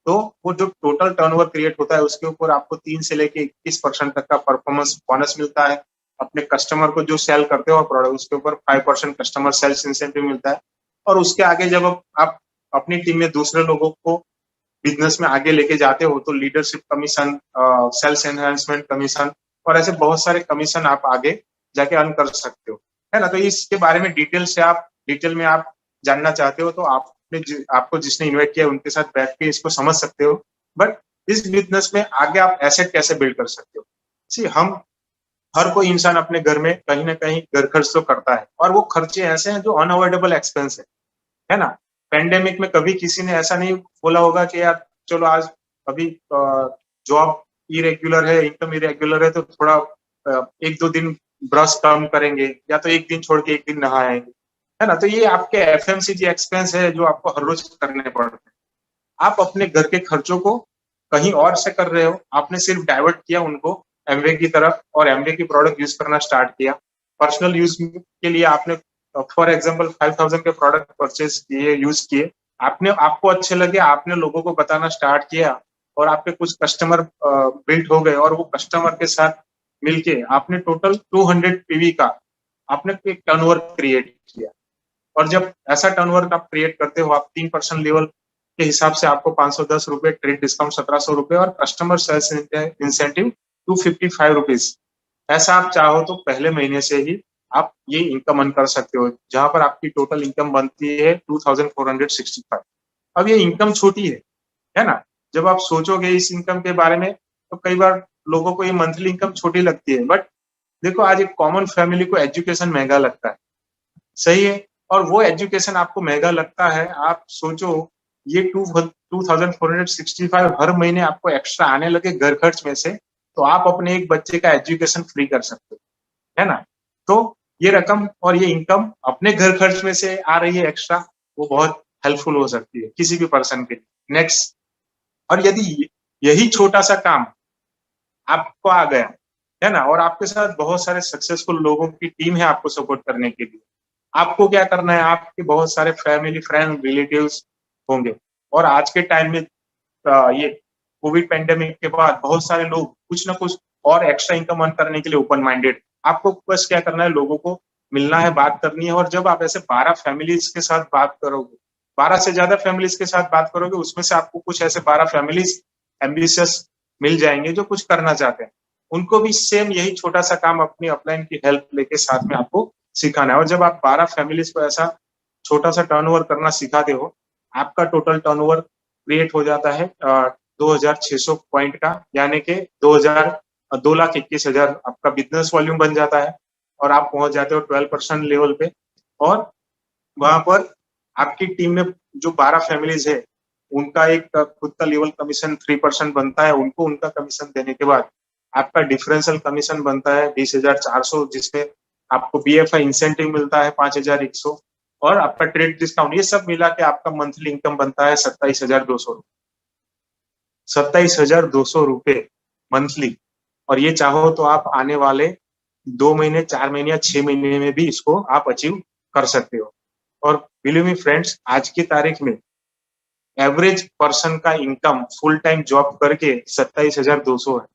तो वो जो टोटल टर्नओवर क्रिएट होता है उसके ऊपर आपको 3 से लेके 21% तक का परफॉर्मेंस बोनस मिलता है। अपने कस्टमर को जो सेल करते हो प्रोडक्ट, उसके ऊपर 5% कस्टमर सेल्स इंसेंटिव मिलता है। और उसके आगे जब आप अपनी टीम में दूसरे लोगों को बिजनेस में आगे लेके जाते हो तो leadership commission, sales enhancement commission और ऐसे बहुत सारे कमीशन आप आगे जाके अर्न कर सकते हो, है ना। तो इसके बारे में डिटेल में आप जानना चाहते हो तो आपको जिसने इन्वाइट किया उनके साथ बैठ के इसको समझ सकते हो। बट इस बिजनेस में आगे आप एसेट कैसे बिल्ड कर सकते हो। सी हम हर कोई इंसान अपने घर में कहीं ना कहीं घर खर्च तो करता है, और वो खर्चे ऐसे हैं जो अनअवॉइडेबल एक्सपेंस है ना। पेंडेमिक में कभी किसी ने ऐसा नहीं बोला होगा कि यार चलो आज अभी जॉब इरेगुलर है, इनकम इरेगुलर है, तो थोड़ा 1-2 दिन ब्रश कम करेंगे, या तो एक दिन छोड़ के एक दिन नहाएंगे, है ना। तो ये आपके एफएमसीजी एक्सपेंस है जो आपको हर रोज करने पड़ते हैं। आप अपने घर के खर्चों को कहीं और से कर रहे हो, आपने सिर्फ डाइवर्ट किया उनको एमवे की तरफ, और एमवे की प्रोडक्ट यूज करना स्टार्ट किया। पर्सनल यूज के लिए आपने फॉर एग्जांपल 5000 के प्रोडक्ट परचेज किए, यूज किए, आपको अच्छे लगे, आपने लोगों को बताना स्टार्ट किया, और आपके कुछ कस्टमर बिल्ड हो गए, और वो कस्टमर के साथ मिलके आपने टोटल 200 पीवी का आपने एक टर्नओवर क्रिएट किया। और जब ऐसा टर्नओवर आप क्रिएट करते हो, आप 3% लेवल के हिसाब से आपको 510 रुपए, ट्रेड डिस्काउंट 1700 रुपए, और कस्टमर सेल्स इंसेंटिव 255 रुपीज। ऐसा आप चाहो तो पहले महीने से ही आप ये इनकम अर्न कर सकते हो, जहां पर आपकी टोटल इनकम बनती है 2465। अब ये इनकम छोटी है ना। जब आप सोचोगे इस इनकम के बारे में तो कई बार लोगों को ये मंथली इनकम छोटी लगती है, बट देखो आज एक कॉमन फैमिली को एजुकेशन महंगा लगता है, सही है। और वो एजुकेशन आपको महंगा लगता है, आप सोचो ये 2465 हर महीने आपको एक्स्ट्रा आने लगे घर खर्च में से, तो आप अपने एक बच्चे का एजुकेशन फ्री कर सकते हो, है ना। तो ये रकम और ये इनकम अपने घर खर्च में से आ रही है एक्स्ट्रा, वो बहुत हेल्पफुल हो सकती है किसी भी पर्सन के लिए। नेक्स्ट, और यदि यही छोटा सा काम आपको आ गया, है ना, और आपके साथ बहुत सारे सक्सेसफुल लोगों की टीम है आपको सपोर्ट करने के लिए, आपको क्या करना है, आपके बहुत सारे फैमिली, फ्रेंड, रिलेटिव्स होंगे। और आज के टाइम में ये कोविड पेंडेमिक के बाद बहुत सारे लोग कुछ ना कुछ और एक्स्ट्रा इनकम अर्न करने के लिए ओपन माइंडेड। आपको बस क्या करना है, लोगों को मिलना है, बात करनी है। और जब आप ऐसे 12 फैमिलीज के साथ बात करोगे, 12 से ज्यादा फैमिलीज के साथ बात करोगे, उसमें से आपको कुछ ऐसे 12 फैमिलीज एम्बिशियस मिल जाएंगे जो कुछ करना चाहते हैं। उनको भी सेम यही छोटा सा काम अपनी अपलाइन की हेल्प लेके साथ में आपको सिखाना है। और जब आप 12 फैमिलीज को ऐसा छोटा सा टर्नओवर करना सिखाते हो, आपका टोटल टर्नओवर क्रिएट हो जाता है 2600 पॉइंट का, यानी कि 2,21,000 आपका बिजनेस वॉल्यूम बन जाता है। और आप पहुंच जाते हो 12% लेवल पे। और वहां पर आपकी टीम में जो 12 फैमिलीज है, उनका एक खुद का लेवल कमीशन 3% बनता है। उनको उनका कमीशन देने के बाद आपका डिफरेंशियल कमीशन बनता है 20,400, जिसमें आपको बीएफआई इंसेंटिव मिलता है 5,100, और आपका ट्रेड डिस्काउंट, ये सब मिला के आपका मंथली इनकम बनता है 27,200 रुपए। 27,200 रुपए मंथली। और ये चाहो तो आप आने वाले 2 महीने, 4 महीने या 6 महीने में भी इसको आप अचीव कर सकते हो। और बिलीव मी फ्रेंड्स, आज की तारीख में एवरेज पर्सन का इनकम फुल टाइम जॉब करके 27,200 है।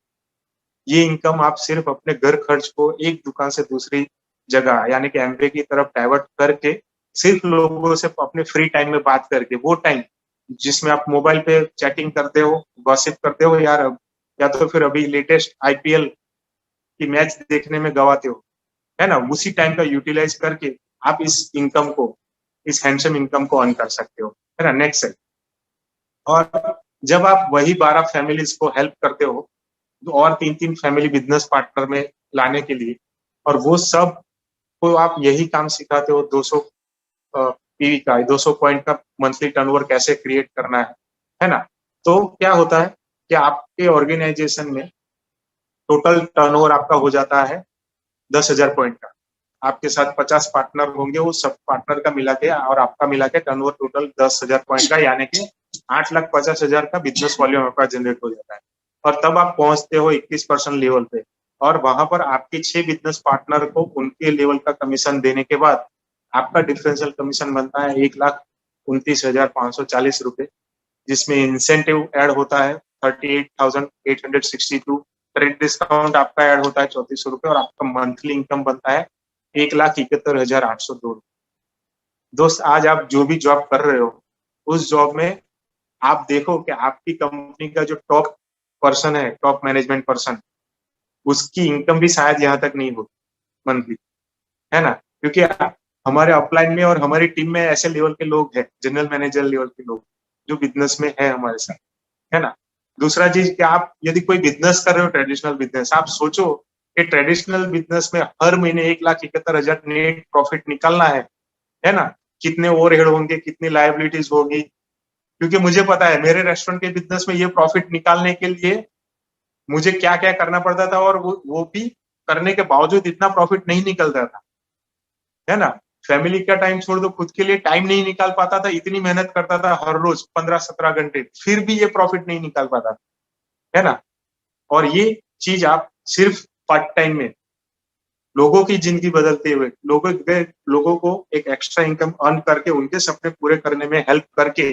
ये इनकम आप सिर्फ अपने घर खर्च को एक दुकान से दूसरी जगह, यानी कि एमवे की तरफ डाइवर्ट करके, सिर्फ लोगों से अपने फ्री टाइम में बात करके, वो टाइम जिसमें आप मोबाइल पे चैटिंग करते हो, गॉसिप करते हो यार, या तो फिर अभी लेटेस्ट आईपीएल की मैच देखने में गवाते हो, है ना, उसी टाइम का यूटिलाइज करके आप इस इनकम को, इस हैंडसम इनकम को अर्न कर सकते हो, है ना। नेक्स्ट है, और जब आप वही 12 फैमिलीज को हेल्प करते हो तो और 3-3 फैमिली बिजनेस पार्टनर में लाने के लिए, और वो सब को आप यही काम सिखाते हो, 200 पीवी का, 200 पॉइंट का मंथली टर्नओवर कैसे क्रिएट करना है ना। तो क्या होता है कि आपके ऑर्गेनाइजेशन में टोटल टर्नओवर आपका हो जाता है 10,000 पॉइंट का। आपके साथ 50 पार्टनर होंगे, वो सब पार्टनर का मिला के और आपका मिला के टर्नओवर टोटल 10,000 पॉइंट का, यानी कि 8,50,000 का बिजनेस वॉल्यूम आपका जनरेट हो जाता है। और तब आप पहुंचते हो 21% लेवल पे, और वहां पर आपके 6 बिजनेस पार्टनर को उनके लेवल का कमीशन देने के बाद आपका डिफरेंशियल कमीशन बनता है 1,29,540 रुपए, जिसमें इंसेंटिव ऐड होता है 38,862, ट्रेड डिस्काउंट आपका ऐड होता है 3400 रुपए, और आपका मंथली इनकम बनता है 1,71,802। दोस्त, आज आप जो भी जॉब कर रहे हो, उस जॉब में आप देखो कि आपकी कंपनी का जो टॉप पर्सन है, टॉप मैनेजमेंट पर्सन, उसकी इनकम भी शायद यहाँ तक नहीं होती मंथली, है ना, क्योंकि हमारे अपलाइन में और हमारी टीम में ऐसे लेवल के लोग हैं, जनरल मैनेजर लेवल के लोग जो बिजनेस में है हमारे साथ, है ना। दूसरा चीज कि आप यदि कोई बिजनेस कर रहे हो, ट्रेडिशनल बिजनेस, आप सोचो कि ट्रेडिशनल बिजनेस में हर महीने 1,71,000 नेट प्रॉफिट निकालना है ना। कितने ओवरहेड होंगे, कितनी लायबिलिटीज होगी, क्योंकि मुझे पता है मेरे रेस्टोरेंट के बिजनेस में ये प्रॉफिट निकालने के लिए मुझे क्या क्या करना पड़ता था, और वो भी करने के बावजूद इतना प्रॉफिट नहीं निकलता था, है ना। फैमिली का टाइम छोड़ दो, खुद के लिए टाइम नहीं निकाल पाता था, इतनी मेहनत करता था हर रोज 15-17 घंटे, फिर भी ये प्रॉफिट नहीं निकाल पाता, है ना। और ये चीज आप सिर्फ पार्ट टाइम में लोगों की जिंदगी बदलते हुए, लोगों को एक एक्स्ट्रा इनकम अर्न करके उनके सपने पूरे करने में हेल्प करके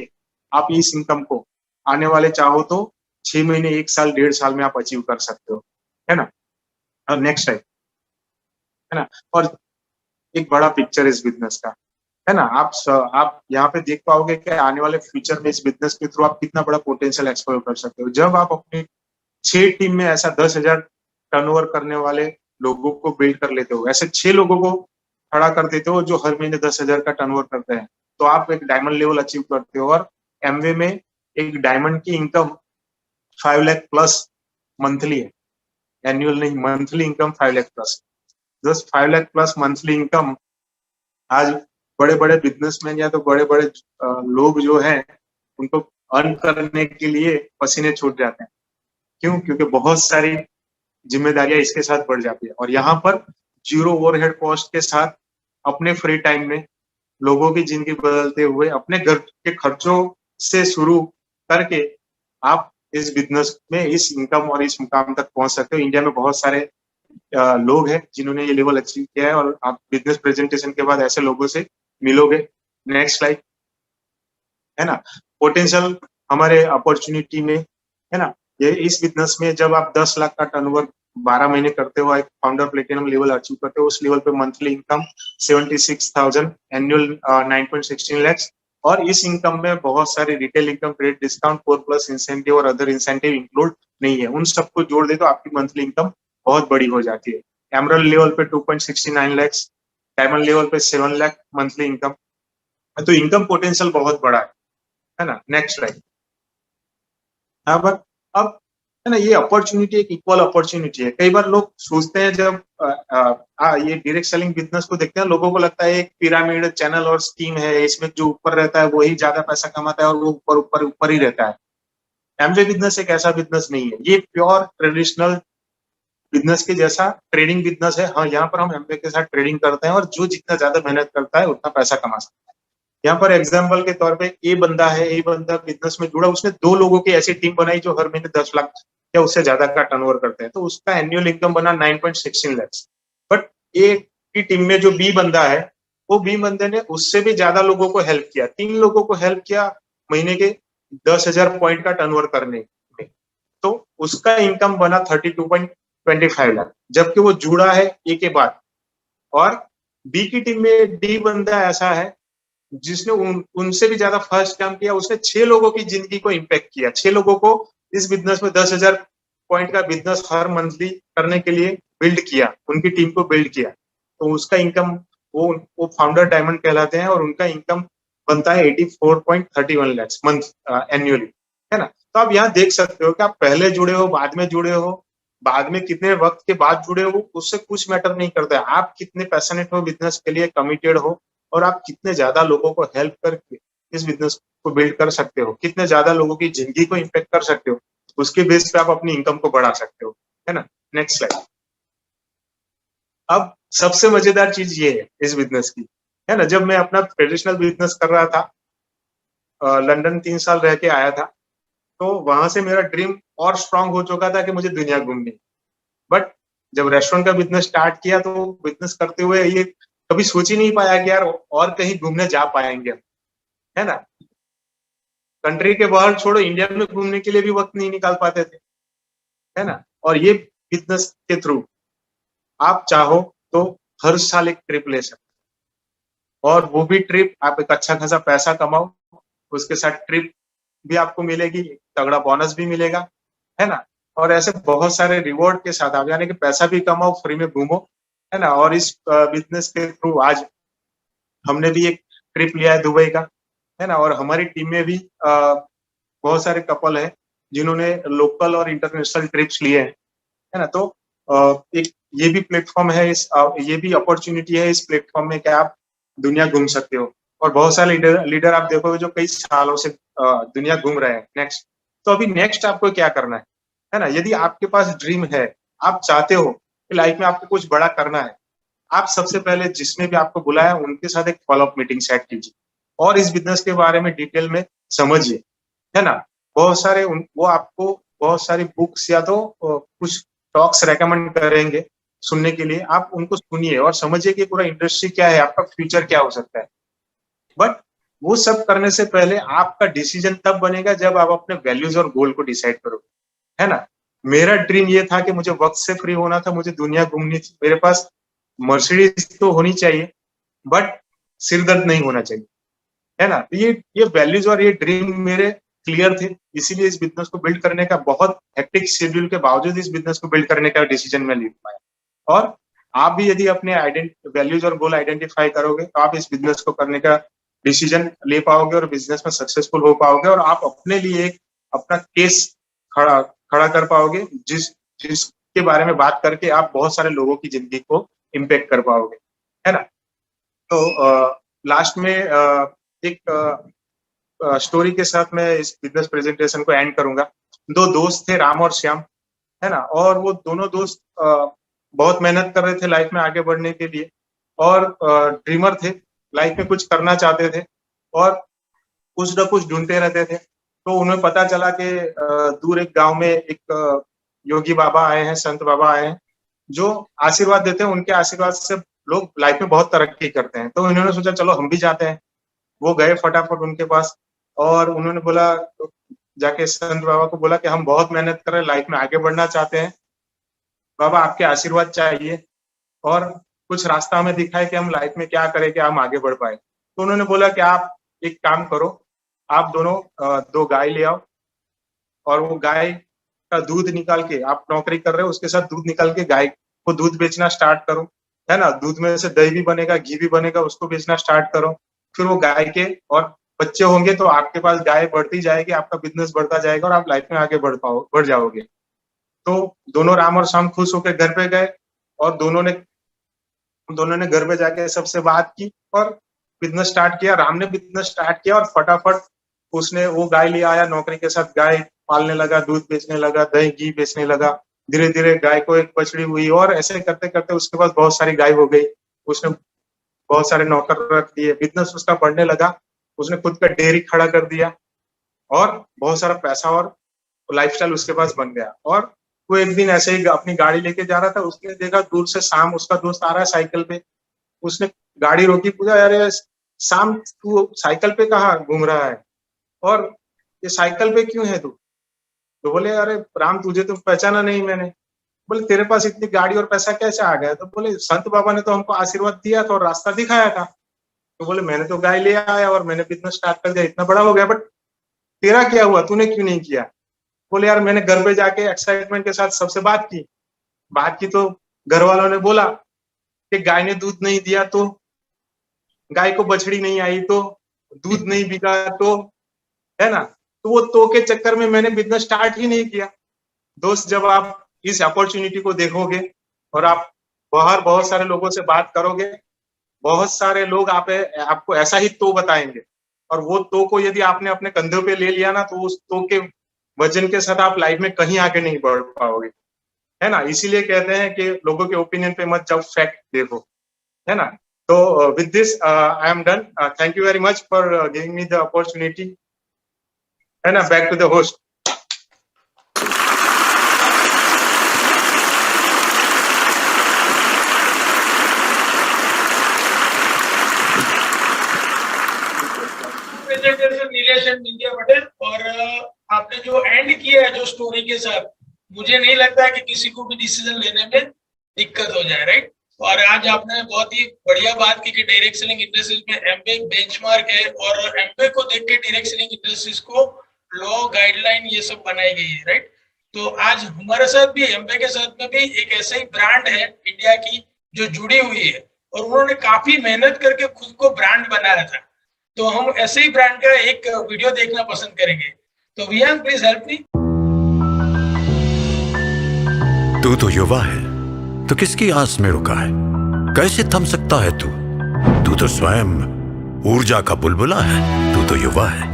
आप इस इनकम को आने वाले चाहो तो 6 महीने, 1 साल, 1.5 साल में आप अचीव कर सकते हो, है ना। और नेक्स्ट टाइम, है ना। और एक बड़ा पिक्चर इस बिजनेस का, है ना। आप यहाँ पे देख पाओगे कि आने वाले फ्यूचर में इस बिजनेस के थ्रू आप कितना बड़ा पोटेंशियल एक्सप्लोर कर सकते हो। जब आप अपनी 6 टीम में ऐसा 10,000 टर्नओवर करने वाले लोगों को बिल्ड कर लेते हो, ऐसे 6 लोगों को खड़ा कर देते हो जो हर महीने 10,000 का टर्नओवर करते हैं, तो आप एक डायमंड लेवल अचीव करते हो। और एमवे में एक डायमंड की इनकम 5 लाख प्लस मंथली है, एनुअल नहीं, monthly income 5 lakh plus. Just 5 lakh plus monthly income आज बड़े बड़े बिजनेसमैन या तो बड़े बड़े लोग जो हैं उनको अर्न करने के लिए पसीने छूट जाते हैं। क्यों? क्योंकि बहुत सारी जिम्मेदारियां इसके साथ बढ़ जाती है, और यहाँ पर जीरो ओवरहेड कॉस्ट के साथ अपने फ्री टाइम में लोगों की जिंदगी बदलते हुए अपने घर के खर्चों से शुरू करके आप इस बिजनेस में इस इनकम और इस मुकाम तक पहुंच सकते हो। इंडिया में बहुत सारे लोग हैं जिन्होंने ये लेवल अचीव किया है, और आप बिजनेस प्रेजेंटेशन के बाद ऐसे लोगों से मिलोगे। नेक्स्ट स्लाइड, है ना। पोटेंशियल हमारे अपॉर्चुनिटी में, है ना। ये इस बिजनेस में जब आप 10 लाख का टर्नओवर 12 महीने करते हो, एक फाउंडर प्लेटिनम लेवल अचीव करते हो, उस लेवल पे मंथली इनकम 76,000, एनुअल 9.16 लाख। और इस इनकम में बहुत सारे retail income, credit discount, 4+ incentive और अदर इंसेंटिव इंक्लूड नहीं है। उन सबको जोड़ दे तो आपकी मंथली इनकम बहुत बड़ी हो जाती है। एमरल्ड लेवल पे 2.69 लाख, डायमंड लेवल पे 7 लाख मंथली इनकम। तो इनकम पोटेंशियल बहुत बड़ा है ना। Next slide. अब है ना, ये अपॉर्चुनिटी एक इक्वल अपॉर्चुनिटी है। कई बार लोग सोचते हैं, जब ये डायरेक्ट सेलिंग बिजनेस को देखते हैं, लोगों को लगता है एक पिरामिड चैनल और स्कीम है, इसमें जो ऊपर रहता है वही ज्यादा पैसा कमाता है और वो ऊपर ऊपर ऊपर ही रहता है। एमवे बिजनेस एक ऐसा बिजनेस नहीं है, ये प्योर ट्रेडिशनल बिजनेस के जैसा ट्रेडिंग बिजनेस है। हाँ, यहाँ पर हम एमवे के साथ ट्रेडिंग करते हैं, और जो जितना ज्यादा मेहनत करता है उतना पैसा कमा सकता है। यहाँ पर एग्जाम्पल के तौर पे ए बंदा है, ए बंदा बिजनेस में जुड़ा, उसने 2 लोगों की ऐसी टीम बनाई जो हर महीने 10 लाख या उससे ज्यादा का टर्नओवर करते हैं, तो उसका एनुअल इनकम बना 9.16 लाख। बट ए की टीम में जो बी बंदा है, वो बी बंदे ने उससे भी ज्यादा लोगों को हेल्प किया, 3 लोगों को हेल्प किया महीने के 10,000 पॉइंट का टर्नओवर करने में, तो उसका इनकम बना 32.25 लाख, जबकि वो जुड़ा है ए के बाद। और बी की टीम में डी बंदा ऐसा है जिसने उनसे भी ज्यादा फर्स्ट काम किया, उसने 6 लोगों की जिंदगी को इम्पैक्ट किया, 6 लोगों को इस बिजनेस में 10,000 पॉइंट का बिजनेस हर मंथली करने के लिए बिल्ड किया, उनकी टीम को बिल्ड किया। तो उसका इनकम, वो फाउंडर डायमंड कहलाते हैं, और उनका इनकम बनता है 84.31 लाख मंथ एनुअली, है ना। तो आप यहाँ देख सकते हो कि आप पहले जुड़े हो, बाद में जुड़े हो, बाद में कितने वक्त के बाद जुड़े हो, उससे कुछ मैटर नहीं करता है। आप कितने पैशनेट हो बिजनेस के लिए, कमिटेड हो, और आप कितने ज्यादा लोगों को हेल्प करके इस बिजनेस को बिल्ड कर सकते हो, कितने ज्यादा लोगों की जिंदगी को इम्पैक्ट कर सकते हो, उसके बेस पे आप अपनी इनकम को बढ़ा सकते हो, है ना। Next slide. अब सबसे मजेदार चीज ये है इस बिजनेस की, है ना। जब मैं अपना ट्रेडिशनल बिजनेस कर रहा था, लंदन 3 साल रह के आया था, तो वहां से मेरा ड्रीम और स्ट्रांग हो चुका था कि मुझे दुनिया घूमनी। बट जब रेस्टोरेंट का बिजनेस स्टार्ट किया, तो बिजनेस करते हुए ये कभी सोच ही नहीं पाया कि यार और कहीं घूमने जा पाएंगे, है ना। कंट्री के बाहर छोड़ो, इंडिया में घूमने के लिए भी वक्त नहीं निकाल पाते थे, है ना। और ये बिजनेस के थ्रू आप चाहो तो हर साल एक ट्रिप ले सकते हो, और वो भी ट्रिप आप एक अच्छा खासा पैसा कमाओ, उसके साथ ट्रिप भी आपको मिलेगी, तगड़ा बोनस भी मिलेगा, है ना। और ऐसे बहुत सारे रिवॉर्ड के साथ आप, यानी कि पैसा भी कमाओ, फ्री में घूमो, है ना। और इस बिजनेस के थ्रू आज हमने भी एक ट्रिप लिया है दुबई का, है ना। और हमारी टीम में भी बहुत सारे कपल है जिन्होंने लोकल और इंटरनेशनल ट्रिप्स लिए हैं, है ना। तो एक ये भी प्लेटफॉर्म है, ये भी अपॉर्चुनिटी है इस प्लेटफॉर्म में कि आप दुनिया घूम सकते हो। और बहुत सारे लीडर आप देखोगे जो कई सालों से दुनिया घूम रहे हैं। नेक्स्ट, तो अभी नेक्स्ट आपको क्या करना है ना। यदि आपके पास ड्रीम है, आप चाहते हो कि लाइफ में आपको कुछ बड़ा करना है, आप सबसे पहले जिसने भी आपको बुलाया उनके साथ एक फॉलोअप मीटिंग सेट कीजिए और इस बिजनेस के बारे में डिटेल में समझिए, है ना। बहुत सारे वो आपको बहुत सारी बुक्स या तो कुछ टॉक्स रेकमेंड करेंगे सुनने के लिए, आप उनको सुनिए और समझिए कि पूरा इंडस्ट्री क्या है, आपका फ्यूचर क्या हो सकता है। बट वो सब करने से पहले आपका डिसीजन तब बनेगा जब आप अपने वैल्यूज और गोल को डिसाइड करोगे, है ना। मेरा ड्रीम ये था कि मुझे वक्त से फ्री होना था, मुझे दुनिया घूमनी थी, मेरे पास मर्सिडीज तो होनी चाहिए बट सिरदर्द नहीं होना चाहिए, है ना। तो ये वैल्यूज और ये ड्रीम मेरे क्लियर थे, इसीलिए इस बिजनेस को बिल्ड करने का, बहुत हेक्टिक शेड्यूल के बावजूद इस बिजनेस को बिल्ड करने का डिसीजन मैं ले पाया। और आप भी यदि अपने वैल्यूज और गोल आइडेंटिफाई करोगे तो आप इस बिजनेस को करने का डिसीजन ले पाओगे और बिजनेस में सक्सेसफुल हो पाओगे और आप अपने लिए एक अपना केस खड़ा कर पाओगे जिसके बारे में बात करके आप बहुत सारे लोगों की जिंदगी को इम्पेक्ट कर पाओगे, है ना। तो लास्ट में एक स्टोरी के साथ मैं इस बिजनेस प्रेजेंटेशन को एंड करूंगा। दो दोस्त थे, राम और श्याम, है ना। और वो दोनों दोस्त बहुत मेहनत कर रहे थे लाइफ में आगे बढ़ने के लिए और ड्रीमर थे, लाइफ में कुछ करना चाहते थे और कुछ ना कुछ ढूंढते रहते थे। तो उन्हें पता चला कि दूर एक गांव में एक योगी बाबा आए हैं, संत बाबा आए हैं जो आशीर्वाद देते हैं, उनके आशीर्वाद से लोग लाइफ में बहुत तरक्की करते हैं। तो इन्होंने सोचा चलो हम भी जाते हैं। वो गए फटाफट उनके पास और उन्होंने बोला, जाके संत बाबा को बोला कि हम बहुत मेहनत कर रहे हैं, लाइफ में आगे बढ़ना चाहते हैं, बाबा आपके आशीर्वाद चाहिए और कुछ रास्ता हमें दिखाए कि हम लाइफ में क्या करें कि हम आगे बढ़ पाए। तो उन्होंने बोला कि आप एक काम करो, आप दोनों दो गाय ले आओ और वो गाय का दूध निकाल के, आप नौकरी कर रहे हो उसके साथ दूध निकाल के गाय को दूध बेचना स्टार्ट करो, है ना। दूध में से दही भी बनेगा, घी भी बनेगा, उसको बेचना स्टार्ट करो। फिर वो गाय के और बच्चे होंगे तो आपके पास गाय बढ़ती जाएगी, आपका बिजनेस बढ़ता जाएगा और आप लाइफ में आगे बढ़ जाओगे। तो दोनों राम और श्याम खुश होकर घर पे गए और दोनों ने घर पे जाके सबसे बात की और बिजनेस स्टार्ट किया। राम ने बिजनेस स्टार्ट किया और फटाफट उसने वो गाय ले आया, नौकरी के साथ गाय पालने लगा, दूध बेचने लगा, दही घी बेचने लगा। धीरे धीरे गाय को एक बछड़ी हुई और ऐसे करते करते उसके पास बहुत सारी गाय हो गई। उसने बहुत सारे नौकर रख दिए, बिजनेस उसका बढ़ने लगा। उसने खुद का डेयरी खड़ा कर दिया और बहुत सारा पैसा और लाइफस्टाइल उसके पास बन गया। और वो एक दिन ऐसे ही अपनी गाड़ी लेके जा रहा था, उसने देखा दूर से शाम उसका दोस्त आ रहा है साइकिल पे। उसने गाड़ी रोकी, पूछा अरे शाम तू साइकिल पे कहाँ घूम रहा है और ये साइकिल पे क्यों है तू? तो बोले अरे राम तुझे तो पहचाना नहीं मैंने। बोले तेरे पास इतनी गाड़ी और पैसा कैसे आ गया? तो बोले संत बाबा ने तो हमको आशीर्वाद दिया था और रास्ता दिखाया था। तो बोले मैंने तो गाय ले आया और मैंने बिजनेस स्टार्ट कर दिया, इतना बड़ा हो गया, बट तेरा क्या हुआ, तूने क्यों नहीं किया? बोले यार मैंने घर पे जाके एक्साइटमेंट के साथ सबसे बात की तो घर वालों ने बोला कि गाय ने दूध नहीं दिया, तो गाय को बछड़ी नहीं आई, तो दूध नहीं बिका, तो है ना। तो वो तो के चक्कर में मैंने बिजनेस स्टार्ट ही नहीं किया। दोस्त, जब आप इस अपॉर्चुनिटी को देखोगे और आप बाहर बहुत सारे लोगों से बात करोगे, बहुत सारे लोग आपको ऐसा ही तो बताएंगे और वो तो को यदि आपने अपने कंधों पे ले लिया ना, तो उस तो के वजन के साथ आप लाइफ में कहीं आगे नहीं बढ़ पाओगे, है ना। इसीलिए कहते हैं कि लोगों के ओपिनियन पे मत जाओ, फैक्ट देखो, है ना। तो with this I am done. Thank you very much for giving me the opportunity, है ना। Back to the host. Nilesh and Bindiya Patel. और आपने जो एंड किया है जो स्टोरी के साथ, मुझे नहीं लगता है कि किसी को भी डिसीजन लेने में दिक्कत हो जाए, राइट। और आज आपने बहुत ही बढ़िया बात की कि डायरेक्ट सेलिंग इंडस्ट्रीज में एमबे एक बेंचमार्क है और एमबे को देख के डायरेक्ट सेलिंग इंडस्ट्रीज को लॉ गाइडलाइन ये सब बनाई गई है, राइट। तो आज हमारे साथ भी एमबे के साथ में भी एक ऐसा ही ब्रांड है इंडिया की जो जुड़ी हुई है और उन्होंने काफी मेहनत करके खुद को ब्रांड बनाया था। तो हम ऐसे ही ब्रांड का एक वीडियो देखना पसंद करेंगे। तो वियांग प्लीज हेल्प मी। तू तो युवा है, तो किसकी आस में रुका है? कैसे थम सकता है तू? तू तो स्वयं ऊर्जा का बुलबुला है। तू तो युवा है,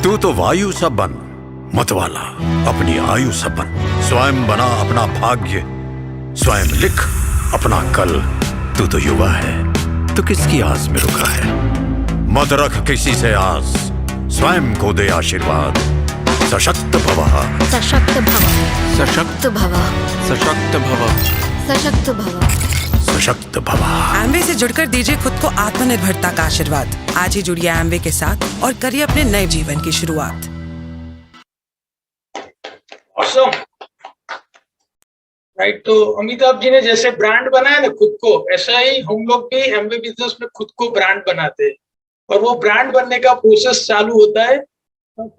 तू तो वायु सा बन, मतवाला अपनी आयु सा बन। स्वयं बना अपना भाग्य, स्वयं लिख अपना कल। तू तो युवा है, तो किसकी आस में रुका है? मत रख किसी से आस, स्वयं को दे आशीर्वाद। सशक्त भव, सशक्त भव, सशक्त भव, सशक्त भव, सशक्त भव, सशक्त भव। एमवे से जुड़कर दीजिए खुद को आत्मनिर्भरता का आशीर्वाद। आज ही जुड़िए एमवे के साथ और करिए अपने नए जीवन की शुरुआत। Awesome. राइट, तो अमिताभ जी ने जैसे ब्रांड बनाया ना खुद को, ऐसा ही हम लोग भी एमवे बिजनेस में खुद को ब्रांड बनाते हैं। और वो ब्रांड बनने का प्रोसेस चालू होता है,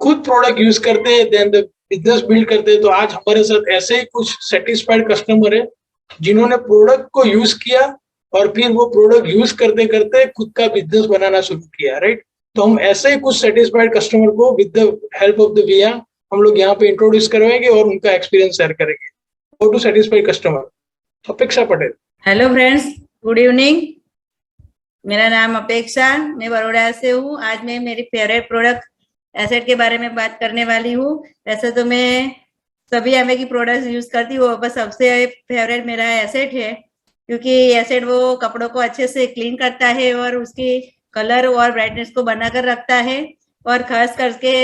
खुद प्रोडक्ट यूज करते हैं, देन द बिजनेस बिल्ड करते हैं। तो आज हमारे साथ ऐसे ही कुछ सेटिस्फाइड कस्टमर है जिन्होंने प्रोडक्ट को यूज किया और फिर वो प्रोडक्ट यूज करते करते खुद का बिजनेस बनाना शुरू किया। राइट, तो हम ऐसे ही कुछ सेटिस्फाइड कस्टमर को with the help of the वियांग हम लोग यहाँ पे इंट्रोड्यूस करवाएंगे और उनका एक्सपीरियंस शेयर करेंगे। How to satisfy customer, Apeksha Patel. Hello friends, good evening. मेरा नाम अपेक्षा, मैं बड़ौदा से हूँ। आज मैं मेरी फेवरेट प्रोडक्ट एसेट के बारे में बात करने वाली हूँ। वैसे तो मैं सभी एमवे की प्रोडक्ट्स यूज करती हूँ, पर सबसे फेवरेट मेरा एसेट है, क्योंकि एसेट वो कपड़ों को अच्छे से क्लीन करता है और उसकी कलर और ब्राइटनेस को बनाकर रखता है। और खास करके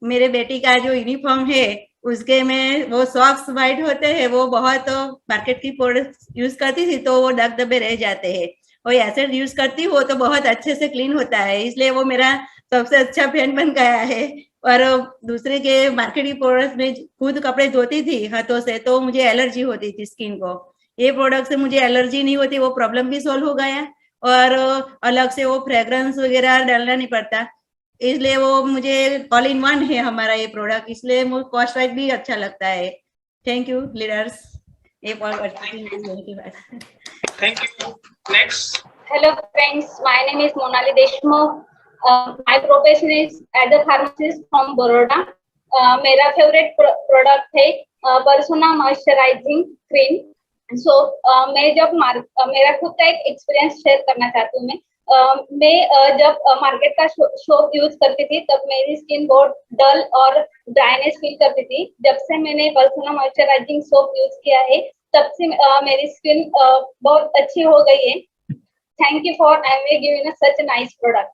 मेरे बेटी का जो यूनिफॉर्म है उसके में वो सॉक्स वाइट होते हैं, वो बहुत मार्केट की प्रोडक्ट्स यूज करती थी तो वो दाग धब्बे रह जाते हैं, और एसेट यूज करती हो तो बहुत अच्छे से क्लीन होता है। इसलिए वो मेरा सबसे अच्छा फैन बन गया है। और दूसरे के मार्केट की प्रोडक्ट्स में खुद कपड़े धोती थी हाथों से तो मुझे एलर्जी होती थी स्किन को। ये प्रोडक्ट से मुझे एलर्जी नहीं होती, वो प्रॉब्लम भी सोल्व हो गया और अलग से वो फ्रेग्रेंस वगैरह डालना नहीं पड़ता। इसलिए वो मुझे ऑल इन वन है हमारा ये प्रोडक्ट, इसलिए मुझे कॉस्ट वाइज भी अच्छा लगता है। Thank you leaders. Thank you. Next. Hello friends, my name is Monali Deshmukh. My profession is as a pharmacist from Baroda. मेरा फेवरेट प्रोडक्ट है पर्सोना मॉइस्चराइजिंग क्रीम। सो मैं जब मेरा खुद का एक एक्सपीरियंस शेयर करना चाहती हूँ। मैं जब मार्केट का सोप यूज करती थी तब मेरी स्किन बहुत डल और ड्राइनेस फील करती थी। जब से मैंने पर्सोना मॉइस्चराइजिंग सोप यूज किया है तब से मेरी स्किन बहुत अच्छी हो गई है। Thank you for giving us such a nice product.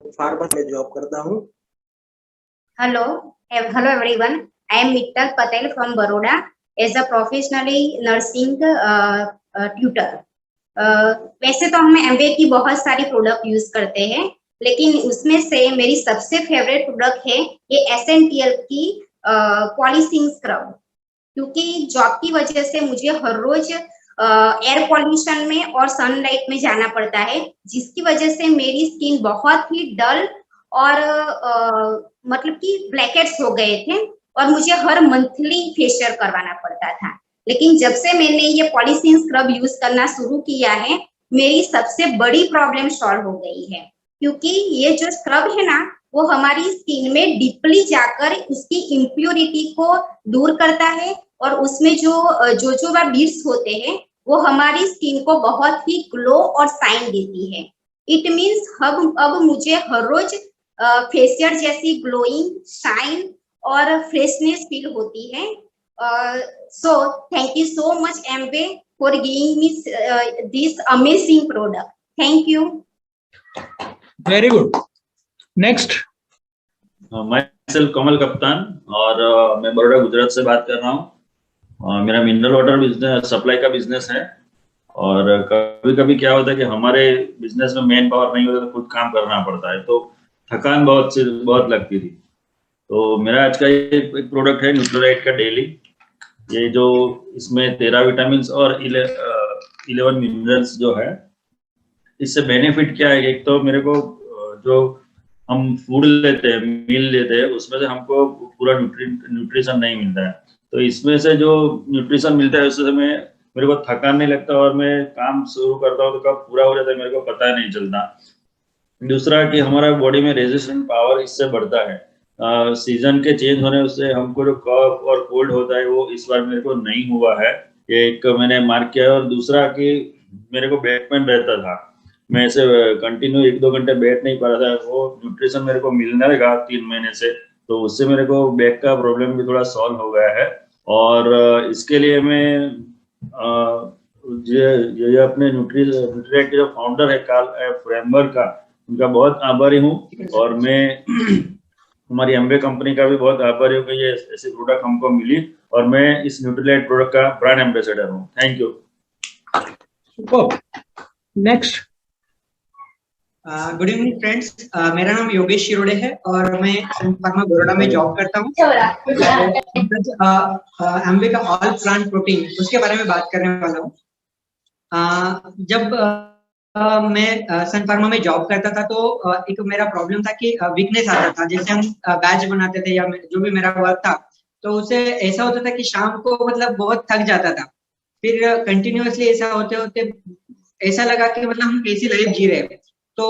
Pharma में जॉब करता हूँ। Hello everyone. I am Mittal Patel from Baroda as a professionally nursing tutor. वैसे तो हम एमवे की बहुत सारी प्रोडक्ट यूज करते हैं, लेकिन उसमें से मेरी सबसे फेवरेट प्रोडक्ट है ये एसेंटियल की पॉलिशिंग स्क्रब, क्योंकि जॉब की वजह से मुझे हर रोज एयर पॉल्यूशन में और सनलाइट में जाना पड़ता है, जिसकी वजह से मेरी स्किन बहुत ही डल और मतलब कि ब्लैकहेड्स हो गए थे और मुझे हर मंथली फेशियल करवाना पड़ता था। लेकिन जब से मैंने ये पॉलिशिंग स्क्रब यूज करना शुरू किया है मेरी सबसे बड़ी प्रॉब्लम सॉल्व हो गई है, क्योंकि ये जो स्क्रब है ना वो हमारी स्किन में डीपली जाकर उसकी इम्प्योरिटी को दूर करता है और उसमें जो बीड्स होते हैं वो हमारी स्किन को बहुत ही ग्लो और शाइन देती है। इट मीन्स अब मुझे हर रोज फेशियल जैसी ग्लोइंग, शाइन और फ्रेशनेस फील होती है। So thank you so much Amway for giving me this amazing product. Thank you. Very good. Next. मैं कमल कप्तान और मैं बड़ौदा गुजरात से बात कर रहा हूँ। मेरा मिनरल वाटर बिजनेस सप्लाई का बिजनेस है और कभी कभी क्या होता है कि हमारे बिजनेस में मैन पावर नहीं होता तो खुद काम करना पड़ता है, तो थकान बहुत लगती थी। तो मेरा आज का एक प्रोडक्ट है न्यूट्रोलाइट का डेली। ये जो इसमें 13 विटामिन और 11 मिनरल्स जो है, इससे बेनिफिट क्या है, एक तो मेरे को जो हम फूड लेते हैं, मील लेते हैं, उसमें से हमको पूरा न्यूट्रिशन नहीं मिलता है। तो इसमें से जो न्यूट्रिशन मिलता है उससे मेरे को थकान नहीं लगता और मैं काम शुरू करता हूँ तो कब पूरा हो जाता है मेरे को पता नहीं चलता। दूसरा कि हमारा बॉडी में रेजिस्टेंट पावर इससे बढ़ता है। सीजन के चेंज होने से हमको जो कफ और कोल्ड होता है वो इस बार मेरे को नहीं हुआ है, ये एक मैंने मार्क किया है। और दूसरा कि मेरे को बैक पेन रहता था, मैं ऐसे कंटिन्यू 1-2 घंटे बैठ नहीं पा रहा था, वो न्यूट्रिशन मेरे को मिलने लगा 3 महीने से, तो उससे मेरे को बैक का प्रॉब्लम भी थोड़ा सॉल्व हो गया है। और इसके लिए मैं ये अपने न्यूट्रीएट के जो फाउंडर है कार्ल फ्रेमबर्ग का, उनका बहुत आभारी हूँ। और मैं हमारी एमवे कंपनी का भी बहुत आभारी हूँ कि ये ऐसी प्रोडक्ट हमको मिली और मैं इस न्यूट्रीलाइट प्रोडक्ट का ब्रांड एम्बेसडर हूँ। Thank you. Next. Good evening friends, मेरा नाम योगेश शिरोडे है और मैं सन फार्मा बड़ौदा में जॉब करता हूँ। एमवे का ऑल प्लांट प्रोटीन उसके बारे में बात करने वाला हूँ। जब मैं सन फार्मा में जॉब करता था तो एक मेरा प्रॉब्लम था कि वीकनेस आता था। जैसे हम बैच बनाते थे या जो भी मेरा वर्क था तो उसे ऐसा होता था कि शाम को मतलब बहुत थक जाता था। फिर कंटिन्यूअसली ऐसा होते होते ऐसा लगा कि मतलब हम कैसी लाइफ जी रहे हैं। तो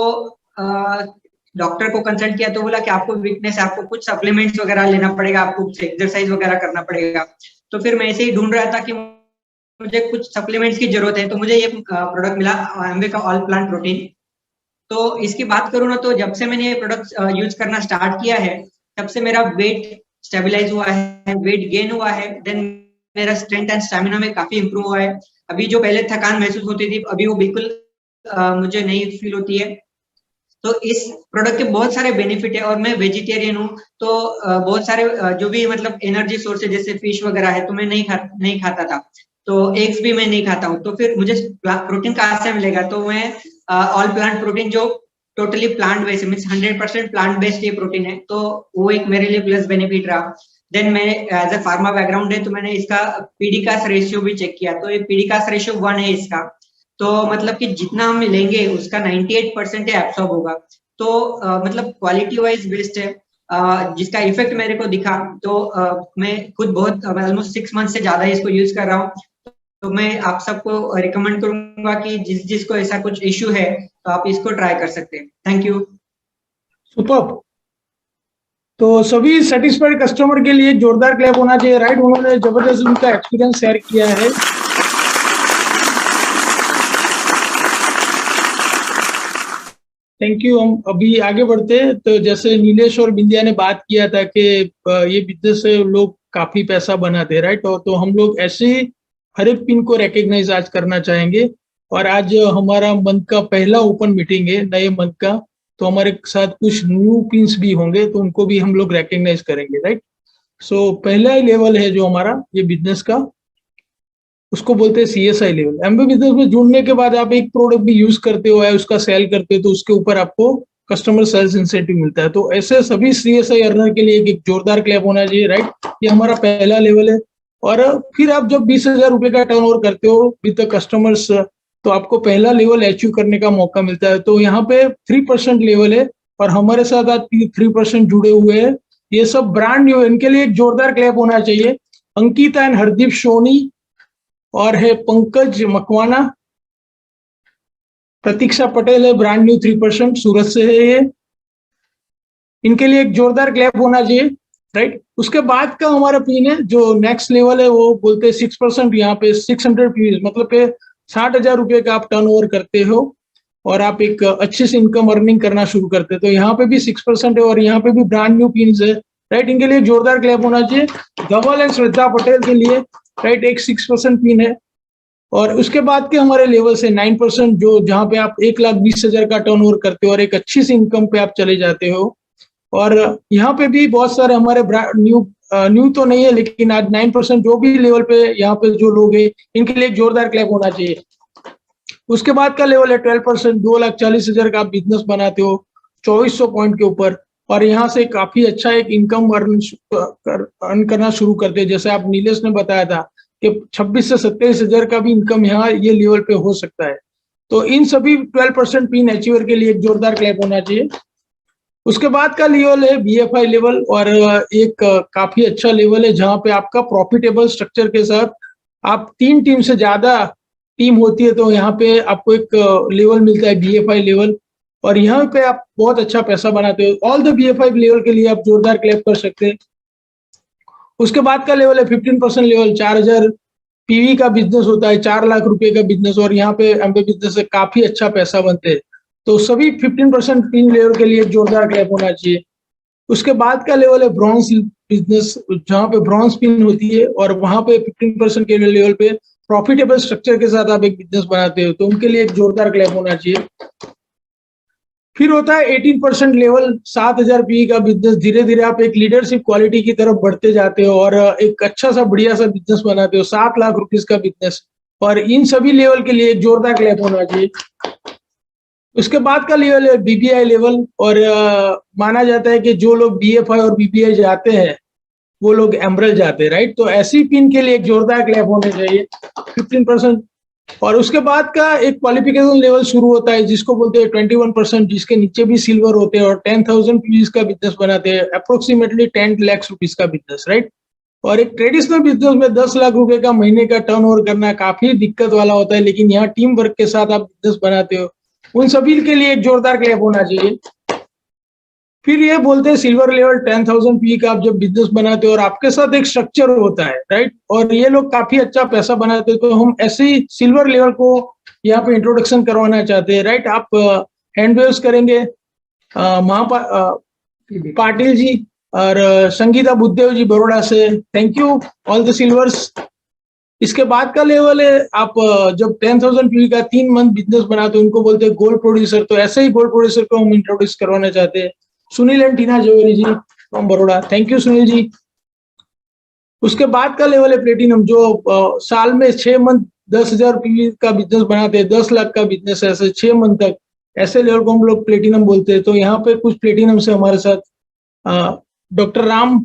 डॉक्टर को कंसल्ट किया तो बोला कि आपको वीकनेस है, आपको कुछ सप्लीमेंट्स वगैरह लेना पड़ेगा, आपको कुछ एक्सरसाइज वगैरह करना पड़ेगा। तो फिर मैं ऐसे ही ढूंढ रहा था कि मुझे कुछ सप्लीमेंट्स की जरूरत है, तो मुझे ये प्रोडक्ट मिला एमवे का ऑल प्लांट प्रोटीन। तो इसकी बात करूँ ना, तो जब से मैंने ये प्रोडक्ट यूज करना स्टार्ट किया है तब से मेरा वेट स्टेबलाइज हुआ है, वेट गेन हुआ है, देन मेरा स्ट्रेंथ एंड स्टैमिना में काफी इंप्रूव हुआ है। अभी जो पहले थकान महसूस होती थी अभी वो बिल्कुल मुझे नहीं फील होती है। तो इस प्रोडक्ट के बहुत सारे बेनिफिट है और मैं वेजिटेरियन हूँ, तो बहुत सारे जो भी मतलब एनर्जी सोर्स है जैसे फिश वगैरह है तो मैं नहीं खाता था, तो एग्स भी मैं नहीं खाता हूँ। तो फिर मुझे प्रोटीन कहाँ से मिलेगा? तो मैं ऑल प्लांट प्रोटीन जो totally plant based means 100% plant based ये प्रोटीन है, तो वो एक मेरे लिए प्लस बेनिफिट रहा। देन मैं एज ए फार्मा बैकग्राउंड है तो मैंने इसका पीडीकास रेशियो भी चेक किया, तो ये पीडीकास रेशियो 1 है इसका, तो मतलब कि जितना हम लेंगे उसका 98% एब्सॉर्ब होगा। तो मतलब क्वालिटी वाइज बेस्ट है, जिसका इफेक्ट मेरे को दिखा। तो मैं खुद बहुत ऑलमोस्ट 6 मंथ से ज्यादा इसको यूज कर रहा हूँ। तो मैं आप सबको रिकमेंड करूंगा कि जिसको ऐसा कुछ इश्यू है तो आप इसको ट्राई कर सकते हैं। Thank you. सुपर। तो सभी सेटिस्फाइड कस्टमर के लिए जोरदार क्लैप होना चाहिए, राइट? उन्होंने जबरदस्त उनका एक्सपीरियंस शेयर किया है। Thank you. हम अभी आगे बढ़ते हैं। तो जैसे नीलेश और बिंदिया ने बात किया था कि ये बिजनेस से लोग काफी पैसा बनाते हैं, राइट? और तो हम लोग ऐसे हर एक पिन को रिकॉग्नाइज आज करना चाहेंगे। और आज हमारा मंथ का पहला ओपन मीटिंग है नए मंथ का, तो हमारे साथ कुछ न्यू पिन्स भी होंगे तो उनको भी हम लोग रिकॉग्नाइज करेंगे, राइट? सो पहला ही लेवल है जो हमारा ये बिजनेस का, उसको बोलते हैं CSI लेवल। एमवे बिजनेस में जुड़ने के बाद आप एक प्रोडक्ट भी यूज करते हो या उसका सेल करते हो तो उसके ऊपर आपको कस्टमर सेल्स इंसेंटिव मिलता है। तो ऐसे सभी CSI अर्नर के लिए एक जोरदार क्लैप होना चाहिए, राइट? ये हमारा पहला लेवल है। और फिर आप जब 20,000 रुपए का टर्नओवर करते हो विद द कस्टमर्स तो आपको पहला लेवल अचीव करने का मौका मिलता है। तो यहाँ पे 3% लेवल है और हमारे साथ आज 3% जुड़े हुए हैं। ये सब ब्रांड न्यू है, इनके लिए एक जोरदार क्लैप होना चाहिए। अंकिता एंड हरदीप सोनी और है पंकज मकवाना, प्रतीक्षा पटेल है ब्रांड न्यू 3% सूरत से है ये, इनके लिए एक जोरदार क्लैप होना चाहिए, राइट? उसके बाद का हमारा पिन है जो नेक्स्ट लेवल है, वो बोलते हैं 6%। यहाँ पे 600 पीस मतलब के 60,000 रुपए का आप टर्नओवर करते हो और आप एक अच्छे से इनकम अर्निंग करना शुरू करते हो, तो यहाँ पे भी 6% है और यहाँ पे भी ब्रांड न्यू पिन्स है, राइट? इनके लिए जोरदार क्लैप होना चाहिए। धवल एंड श्रद्धा पटेल के लिए, राइट, एक 6% पिन है। और उसके बाद के हमारे लेवल से 9% जो जहाँ पे आप 1,20,000 का टर्नओवर करते हो और एक अच्छी सी इनकम पे आप चले जाते हो। और यहाँ पे भी बहुत सारे हमारे न्यू तो नहीं है लेकिन आज 9% जो भी लेवल पे यहाँ पे जो लोग हैं इनके लिए एक जोरदार क्लैप होना चाहिए। उसके बाद का लेवल है 12%, 2,40,000 का आप बिजनेस बनाते हो 2400 पॉइंट के ऊपर और यहाँ से काफी अच्छा एक इनकम अर्न करना शुरू करते हैं। जैसे आप नीलेश ने बताया था कि 26 से 27,000 का भी इनकम यहाँ ये लेवल पे हो सकता है। तो इन सभी 12% पिन अचीवर के लिए एक जोरदार क्लैप होना चाहिए। उसके बाद का लेवल है BFI लेवल, और एक काफी अच्छा लेवल है जहां पे आपका प्रॉफिटेबल स्ट्रक्चर के साथ आप 3 टीम से ज्यादा टीम होती है तो यहाँ पे आपको एक लेवल मिलता है BFI लेवल, और यहाँ पे आप बहुत अच्छा पैसा बनाते हो। ऑल द BFI लेवल के लिए आप जोरदार क्लैप कर सकते हैं। उसके बाद का लेवल है 15% लेवल, 4000 PV का बिजनेस होता है, 4 लाख रुपए का बिजनेस, और यहाँ पे एमबे बिजनेस से काफी अच्छा पैसा बनते हैं। तो सभी 15% पिन लेवल के लिए जोरदार क्लैप होना चाहिए। उसके बाद का लेवल है ब्रॉन्ज बिजनेस, जहाँ पे ब्रॉन्ज पिन होती है और वहां पे 15% के लेवल पे प्रॉफिटेबल स्ट्रक्चर के साथ आप एक बिजनेस बनाते हो, तो उनके लिए एक जोरदार क्लैप होना चाहिए। फिर होता है 18% लेवल, 7000 PE का बिजनेस। धीरे धीरे आप एक लीडरशिप क्वालिटी की तरफ बढ़ते जाते हो और एक अच्छा सा बढ़िया सा बिजनेस बनाते हो, 7 लाख रुपीस का बिजनेस, और इन सभी लेवल के लिए एक जोरदार क्लैप होना चाहिए। उसके बाद का लेवल है BBI लेवल, और माना जाता है कि जो लोग BFI और BBI जाते हैं वो लोग एमरल जाते हैं, राइट। तो ऐसी पिन के लिए एक जोरदार क्लैप होने चाहिए 15%। और उसके बाद का एक क्वालिफिकेशन लेवल शुरू होता है जिसको बोलते हैं 21%, जिसके नीचे भी सिल्वर होते हैं और 10,000 PVs का बिजनेस बनाते हैं, अप्रोक्सीमेटली 10 लाख रुपीस का बिजनेस, राइट। और एक ट्रेडिशनल बिजनेस में 10 लाख रुपए का महीने का टर्नओवर करना काफी दिक्कत वाला होता है, लेकिन यहाँ टीम वर्क के साथ आप बिजनेस बनाते हो, उन सभी के लिए एक जोरदार क्लैप होना चाहिए। फिर ये बोलते हैं सिल्वर लेवल 10,000 PE का आप जब बिजनेस बनाते हो और आपके साथ एक स्ट्रक्चर होता है, राइट, और ये लोग काफी अच्छा पैसा बनाते हैं, तो हम ऐसे ही सिल्वर लेवल को यहाँ पे इंट्रोडक्शन करवाना चाहते हैं, राइट। आप हैंड वेव्स करेंगे पाटिल जी और संगीता बुद्धदेव जी बड़ोड़ा से, thank you all the silvers. इसके बाद का लेवल है आप जब 10,000 PE का 3 मंथ बिजनेस बनाते हो, उनको बोलते हैं गोल्ड प्रोड्यूसर। तो ऐसे ही गोल्ड प्रोड्यूसर को हम इंट्रोड्यूस करवाना चाहते हैं। Sunil and Tina Javeri ji from Baroda, thank you Sunil ji. उसके बाद का लेवल है प्लेटिनम, जो साल में 6 मंथ 10,000 PE का बिजनेस बनाते हैं, 10 लाख का बिजनेस है, ऐसे 6 मंथ तक, ऐसे लेवल को हम लोग प्लेटिनम बोलते हैं। तो यहाँ पे कुछ प्लेटिनम से हमारे साथ doctor Ram,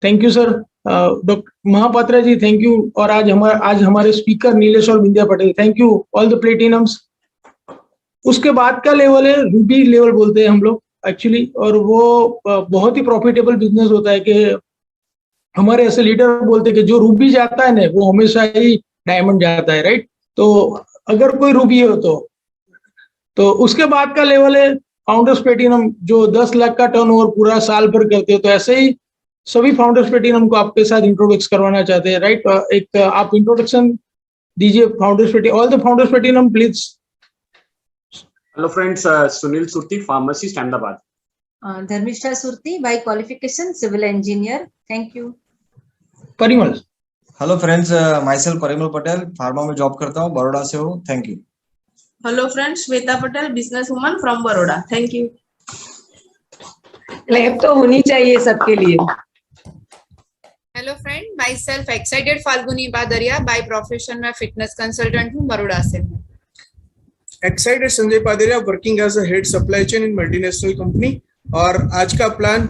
thank you sir, doctor Mahapatra ji thank you, और आज हमारे स्पीकर नीलेश और Bindiya Patel, thank you all the platinums. उसके बाद का लेवल है रूबी लेवल बोलते हैं हम लोग एक्चुअली, और वो बहुत ही प्रॉफिटेबल बिजनेस होता है कि हमारे ऐसे लीडर बोलते हैं कि जो रूबी जाता है ना वो हमेशा ही डायमंड जाता है, राइट। तो अगर कोई रूबी हो तो उसके बाद का लेवल है फाउंडर्स प्लेटिनम, जो 10 लाख का टर्नओवर पूरा साल भर करते हो। तो ऐसे ही सभी फाउंडर्स प्लेटिनम को आपके साथ इंट्रोडक्स करवाना चाहते हैं, राइट। एक आप इंट्रोडक्शन दीजिए founders platinum, all the founders platinum please. Hello friends, Sunil Surti, pharmacist, Ahmedabad. Dharmishtha Surti, by qualification civil engineer, thank you. Parimal. Hello friends, myself Parimal Patel, pharma में जॉब करता हूँ, बड़ोड़ा से हूँ, thank you. Hello friends, Shweta Patel, business woman from Baroda, thank you. Clap तो होनी चाहिए सबके लिए। Hello friend, myself excited Falguni Badaria, by profession में फिटनेस कंसल्टेंट हूँ, बड़ोड़ा से हूँ। Excited Sanjay Padaria, working as a head supply chain in multinational company, और आज का plan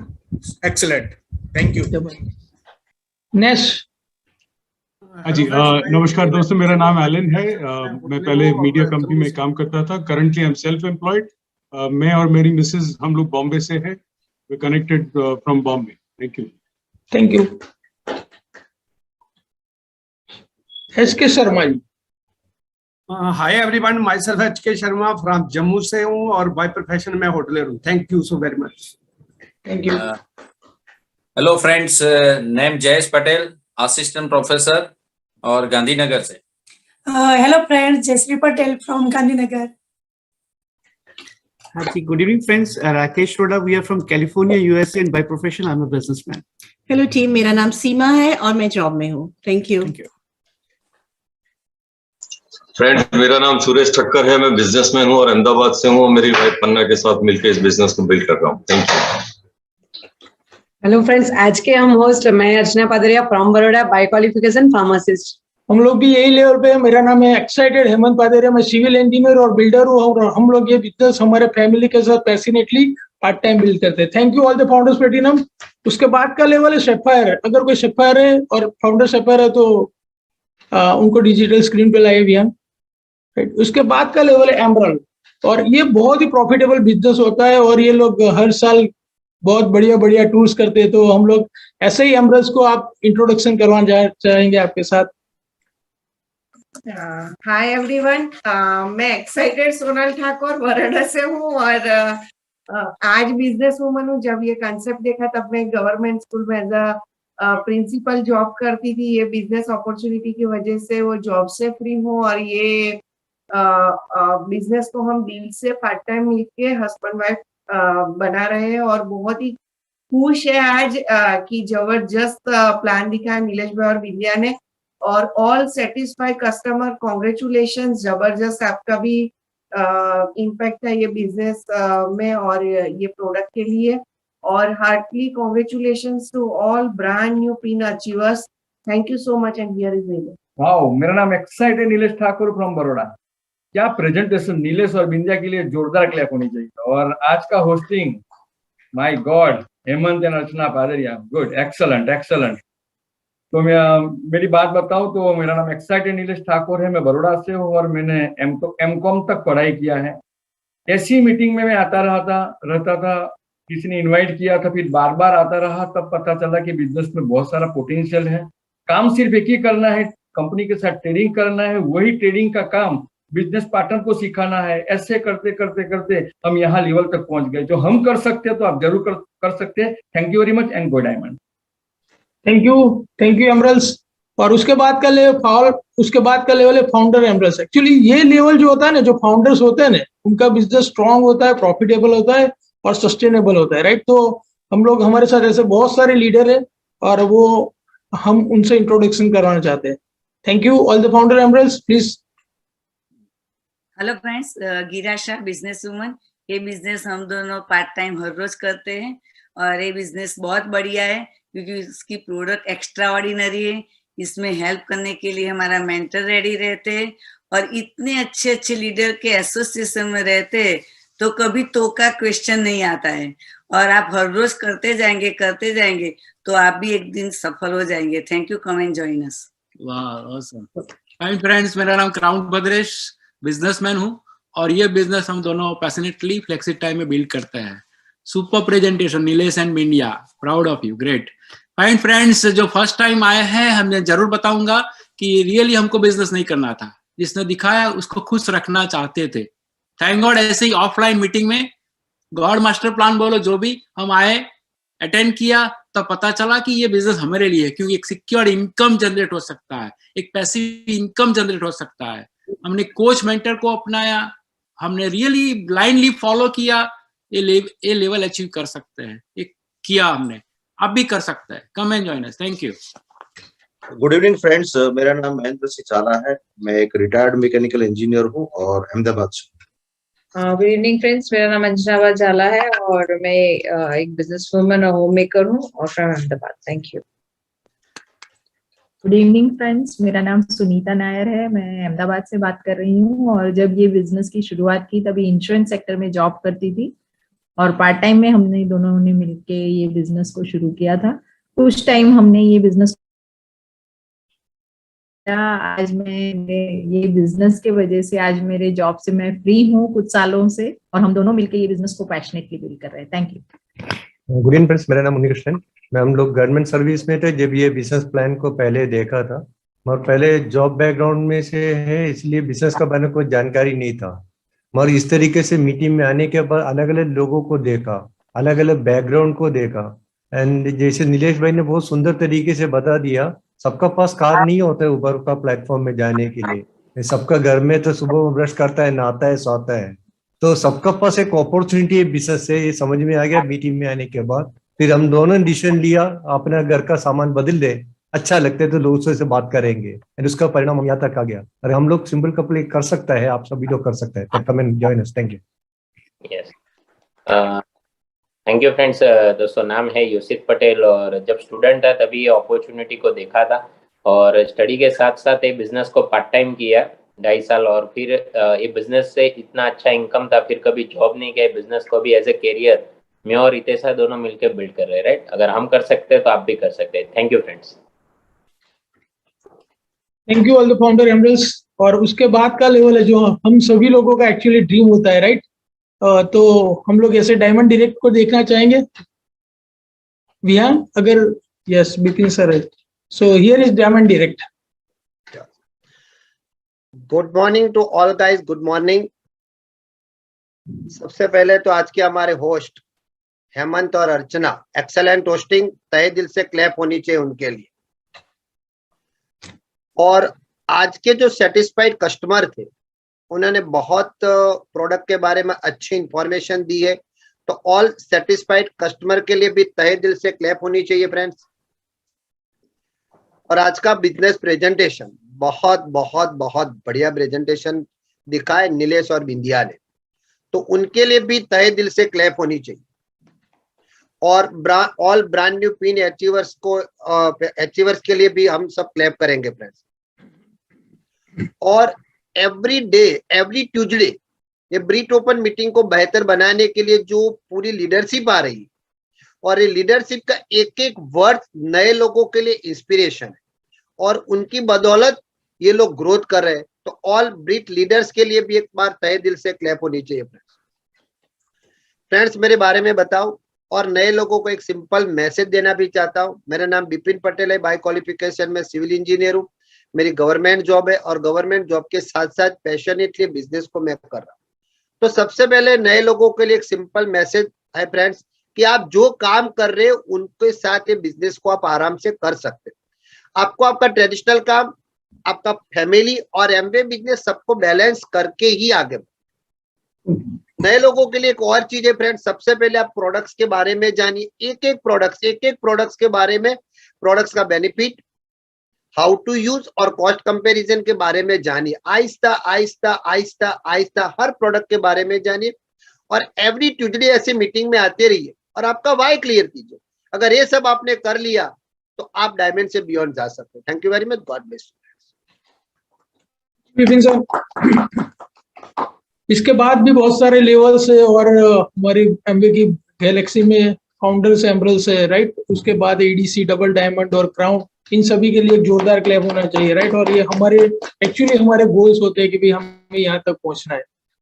excellent, thank you. Next. हाँ जी, नमस्कार दोस्तों, मेरा नाम एलन है। मैं पहले मीडिया कंपनी में काम करता था, currently I am self employed. मैं और मेरी मिसेज हम लोग बॉम्बे से हैं, we connected from Bombay, thank you. Thank you. SK Sharma ji. Hi everyone, my self HK Sharma from Jammu से हूँ और बाय प्रोफेशन में होटलर हूँ, thank you so very much. Thank you. Hello friends, name Jayesh Patel, assistant professor और गांधीनगर से। Hello friends, Jayshree Patel from Gandhinagar. हाँ जी, good evening friends, Rakesh Roda, we are from California USA and by profession I am a businessman. Hello team, मेरा नाम सीमा है और मैं job में हूँ, थैंक यू। फ्रेंड्स, मेरा नाम सुरेश ठक्कर है, मैं बिजनेसमैन हूँ और अहमदाबाद से हूँ, मेरी वाइफ पन्ना के साथ मिलकर इस बिजनेस को बिल्ड कर रहा हूँ, थैंक यू। हेलो फ्रेंड्स, आज के हम होस्ट, मैं Archana Padaria from Baroda, by qualification pharmacist. हम लोग भी यही लेवल पे है। मेरा नाम है एक्साइटेड हेमंत पादरिया, मैं सिविल इंजीनियर और बिल्डर हूँ, और हम लोग ये बिजनेस हमारे फैमिली के साथ पैशनेटली पार्ट टाइम बिल्ड करते हैं। Thank you all the founders platinum. उसके बाद का लेवल है शेफायर। अगर कोई शेफायर है और फाउंडर शेफायर है तो उनको डिजिटल स्क्रीन पे लाइए भी हम। उसके बाद का लेवल है एमरल्ड। और ये बहुत ही प्रॉफिटेबल बिजनेस होता है और ये लोग हर साल बहुत बढ़िया बढ़िया टूर्स करते हैं। तो हम लोग ऐसे ही एम्ब्रस को आप इंट्रोडक्शन करवाना चाहेंगे आपके साथ। हाय एवरीवन, मैं एक्साइटेड सोनल ठाकुर बरोड़ा से हूँ और आज बिजनेस वूमन हूँ। जब ये कंसेप्ट देखा तब मैं गवर्नमेंट स्कूल में एज अ प्रिंसिपल जॉब करती थी। ये बिजनेस अपॉर्चुनिटी की वजह से वो जॉब से फ्री हूँ और ये बिजनेस को हम दिल से पार्ट टाइम मिलके हस्बैंड वाइफ बना रहे हैं और बहुत ही खुश है आज कि जबरदस्त प्लान दिखा है नीलेश भाई और विद्या ने और ऑल सेटिस्फाइड कस्टमर, कॉन्ग्रेचुलेशन। जबरदस्त आपका भी इम्पैक्ट है ये बिजनेस में और ये प्रोडक्ट के लिए और heartly congratulation to all brand new pin achievers. Thank you so much and here is Nilesh. Wow, मेरा नाम एक्साइटेड नीलेश ठाकुर फ्रॉम बरोड़ा। क्या प्रेजेंटेशन, नीलेश और बिंदिया के लिए जोरदार क्लैप होनी चाहिए। और आज का hosting, my god, Hemant and Archana Padaria, good, excellent excellent. तो मैं मेरी बात बताऊं तो मेरा नाम एक्साइटेड नीलेश ठाकुर है, मैं बरोड़ा से हूँ और मैंने एमकॉम तक पढ़ाई किया है। ऐसी मीटिंग में मैं आता रहता था, किसी ने इनवाइट किया था, फिर बार बार आता रहा, तब पता चला कि बिजनेस में बहुत सारा पोटेंशियल है। काम सिर्फ एक ही करना है, कंपनी के साथ ट्रेडिंग करना है, वही ट्रेडिंग का काम बिजनेस पार्टनर को सिखाना है। ऐसे करते करते करते हम यहाँ लेवल तक पहुंच गए। जो हम कर सकते हैं तो आप जरूर कर सकते हैं। Thank you very much and go diamond. Thank you emeralds. और उसके बाद का लेवल है फाउंडर एमरल्स। एक्चुअली ये लेवल जो होता है ना, जो फाउंडर्स होते हैं ना, उनका बिजनेस स्ट्रांग होता है, प्रॉफिटेबल होता है और सस्टेनेबल होता है, राइट। तो हम लोग, हमारे साथ ऐसे बहुत सारे लीडर है और वो हम उनसे इंट्रोडक्शन करवाना चाहते हैं। Thank you all the founder emeralds, please. Hello friends, गीरा Shah business woman. ये बिजनेस हम दोनों पार्ट टाइम हर रोज करते हैं और ये बिजनेस बहुत बढ़िया है क्योंकि इसकी प्रोडक्ट एक्स्ट्रा ऑर्डिनरी है। इसमें हेल्प करने के लिए हमारा मेंटर रेडी रहते हैं और इतने अच्छे अच्छे लीडर के एसोसिएशन में रहते हैं तो कभी तो का क्वेश्चन नहीं आता है और आप हर रोज करते जाएंगे तो आप भी एक दिन सफल हो जाएंगे। Thank you, come and join us. वाह, ऑसम। हाय फ्रेंड्स, मेरा नाम क्राउन भद्रेश, बिजनेसमैन हूँ और ये बिजनेस हम दोनों पैशनेटली फ्लेक्सी टाइम में बिल्ड करते हैं। Super presentation Nilesh and Bindiya, proud of you, great. Fine friends, जो फर्स्ट टाइम आए हैं, हमने जरूर बताऊंगा कि रियली हमको बिजनेस नहीं करना था, जिसने दिखाया उसको खुश रखना चाहते थे। थैंक गॉड, ऐसे ही ऑफलाइन मीटिंग में गॉड मास्टर प्लान बोलो जो भी, हम आए, अटेंड किया, तब पता चला कि ये बिजनेस हमारे लिए है क्योंकि एक सिक्योर इनकम जनरेट हो सकता है, एक पैसिव इनकम जनरेट हो सकता है। हमने कोच मेंटर को अपनाया, हमने रियली ब्लाइंडली फॉलो किया, ये लेवल अचीव कर सकते हैं, ये किया हमने, आप भी कर सकते हैं। Come and join us. Thank you. Good evening friends, मेरा नाम महेंद्र सिंह चाला है, मैं एक रिटायर्ड मैकेनिकल इंजीनियर हूं और अहमदाबाद से। गुड इवनिंग फ्रेंड्स, मेरा नाम अंजना झाला है और मैं एक बिजनेस वुमन और होम मेकर हूँ और from Ahmedabad. Thank you. Good evening friends, मेरा नाम सुनीता नायर है, मैं अहमदाबाद से बात कर रही हूँ और जब ये बिजनेस की शुरुआत की तभी इंश्योरेंस सेक्टर में जॉब करती थी और पार्ट टाइम में हमने दोनों ने मिलके ये बिजनेस को शुरू किया था। कुछ टाइम हमने ये बिजनेस, आज मैं ये बिजनेस के वजह से आज मेरे जॉब से मैं फ्री हूँ कुछ सालों से और हम दोनों मिलके ये बिजनेस को पैशनेटली बिल्ड कर रहे हैं। Thank you. Good evening friends, मेरा नाम मुनिकृष्णन, मैं हम लोग गवर्नमेंट सर्विस में थे जब ये बिजनेस प्लान को पहले देखा था, और पहले जॉब बैकग्राउंड में से है इसलिए बिजनेस का बारे में कोई जानकारी नहीं था। मगर इस तरीके से मीटिंग में आने के बाद अलग अलग लोगों को देखा, अलग अलग बैकग्राउंड को देखा, एंड जैसे नीलेश भाई ने बहुत सुंदर तरीके से बता दिया, सबका पास कार नहीं होता है ऊबर का प्लेटफॉर्म में जाने के लिए। सबका घर में तो सुबह में ब्रश करता है, नहाता है, सोता है, तो सबका पास एक अपॉर्चुनिटी है बिजनेस से, ये समझ में आ गया मीटिंग में आने के बाद। फिर हम दोनों ने डिसीजन लिया अपना घर का सामान बदल दे, अच्छा लगता है तो लोगों से बात करेंगे, और उसका परिणाम हम यहाँ तक आ गया। और हम लोग सिंपल कपड़े कर सकता है, आप सभी लोग कर सकते हैं। तो come and join us. Thank you. Yes, thank you friends. दोस्तों, नाम है यूसिफ पटेल और जब स्टूडेंट था तभी ये अपॉर्चुनिटी को देखा था और स्टडी के साथ साथ ये बिजनेस को पार्ट टाइम किया 2.5 साल, और फिर ये बिजनेस से इतना अच्छा इनकम था, फिर कभी जॉब नहीं किया, बिजनेस को भी एज ए कैरियर मैं और हितेशा दोनों मिलकर बिल्ड कर रहे हैं, राइट। अगर हम कर सकते हैं तो आप भी कर सकते हैं। Thank you friends. Thank you all the founder emeralds. और उसके बाद का लेवल है जो हम सभी लोगों का एक्चुअली ड्रीम होता है, राइट? तो हम लोग ऐसे डायमंड डायरेक्ट को देखना चाहेंगे विहान, अगर यस बिपिन सर है, so here is diamond direct. Good morning to all guys, good morning. सबसे पहले तो आज के हमारे होस्ट हेमंत और अर्चना, एक्सेलेंट होस्टिंग, तहे दिल से क्लैप होनी चाहिए उनके लिए। और आज के जो सेटिस्फाइड कस्टमर थे उन्होंने बहुत प्रोडक्ट के बारे में अच्छी इंफॉर्मेशन दी है, तो ऑल सेटिस्फाइड कस्टमर के लिए भी तहे दिल से क्लैप होनी चाहिए फ्रेंड्स। और आज का बिजनेस प्रेजेंटेशन बहुत बहुत बहुत बढ़िया प्रेजेंटेशन दिखा है नीलेश और बिंदिया ने, तो उनके लिए भी तहे दिल से क्लैप होनी चाहिए। और all brand new pin achievers को अचीवर्स के लिए भी हम सब क्लैप करेंगे फ्रेंड्स। और एवरी डे एवरी ट्यूजडे ये ब्रीट ओपन मीटिंग को बेहतर बनाने के लिए जो पूरी लीडरशिप आ रही है, और ये लीडरशिप का एक एक वर्ड नए लोगों के लिए इंस्पिरेशन है, और उनकी बदौलत ये लोग ग्रोथ कर रहे हैं। तो ऑल ब्रीट लीडर्स के लिए भी एक बार तहे दिल से क्लैप होनी चाहिए फ्रेंड्स। मेरे बारे में बताओ और नए लोगों को एक सिंपल मैसेज देना भी चाहता हूँ। मेरा नाम बिपिन पटेल है, बाय क्वालिफिकेशन में सिविल इंजीनियर हूँ। मेरी गवर्नमेंट जॉब है और गवर्नमेंट जॉब के साथ साथ पैशनेटली बिजनेस को मैं कर रहा हूँ। तो सबसे पहले नए लोगों के लिए एक सिंपल मैसेज है फ्रेंड्स कि आप जो काम कर रहे हो उनके साथ ये बिजनेस को आप आराम से कर सकते हो। आपको आपका ट्रेडिशनल काम, आपका फैमिली और एमवे बिजनेस सबको बैलेंस करके ही आगे बढ़ो। नए लोगों के लिए एक और चीज है फ्रेंड्स, सबसे पहले आप प्रोडक्ट्स के बारे में जानिए। एक एक प्रोडक्ट्स के बारे में, प्रोडक्ट्स का बेनिफिट, हाउ टू यूज और कॉस्ट कंपैरिजन के बारे में जानिए। आहिस्ता आहिस्ता आहिस्ता आहिस्ता हर प्रोडक्ट के बारे में जानिए, और एवरी ट्यूजडे ऐसी मीटिंग में आते रहिए और आपका वाई क्लियर कीजिए। अगर ये सब आपने कर लिया तो आप डायमंड से बियॉन्ड जा सकते हो। Thank you very much, God bless you. Vipin sir, इसके बाद भी बहुत सारे लेवल्स है और हमारी एमवे की गैलेक्सी में फाउंडर्स एमरल्स है, राइट? उसके बाद एडीसी, डबल डायमंड और क्राउन, इन सभी के लिए एक जोरदार क्लैप होना चाहिए, राइट? और ये हमारे एक्चुअली हमारे गोल्स होते हैं कि भाई हमें यहाँ तक पहुंचना है।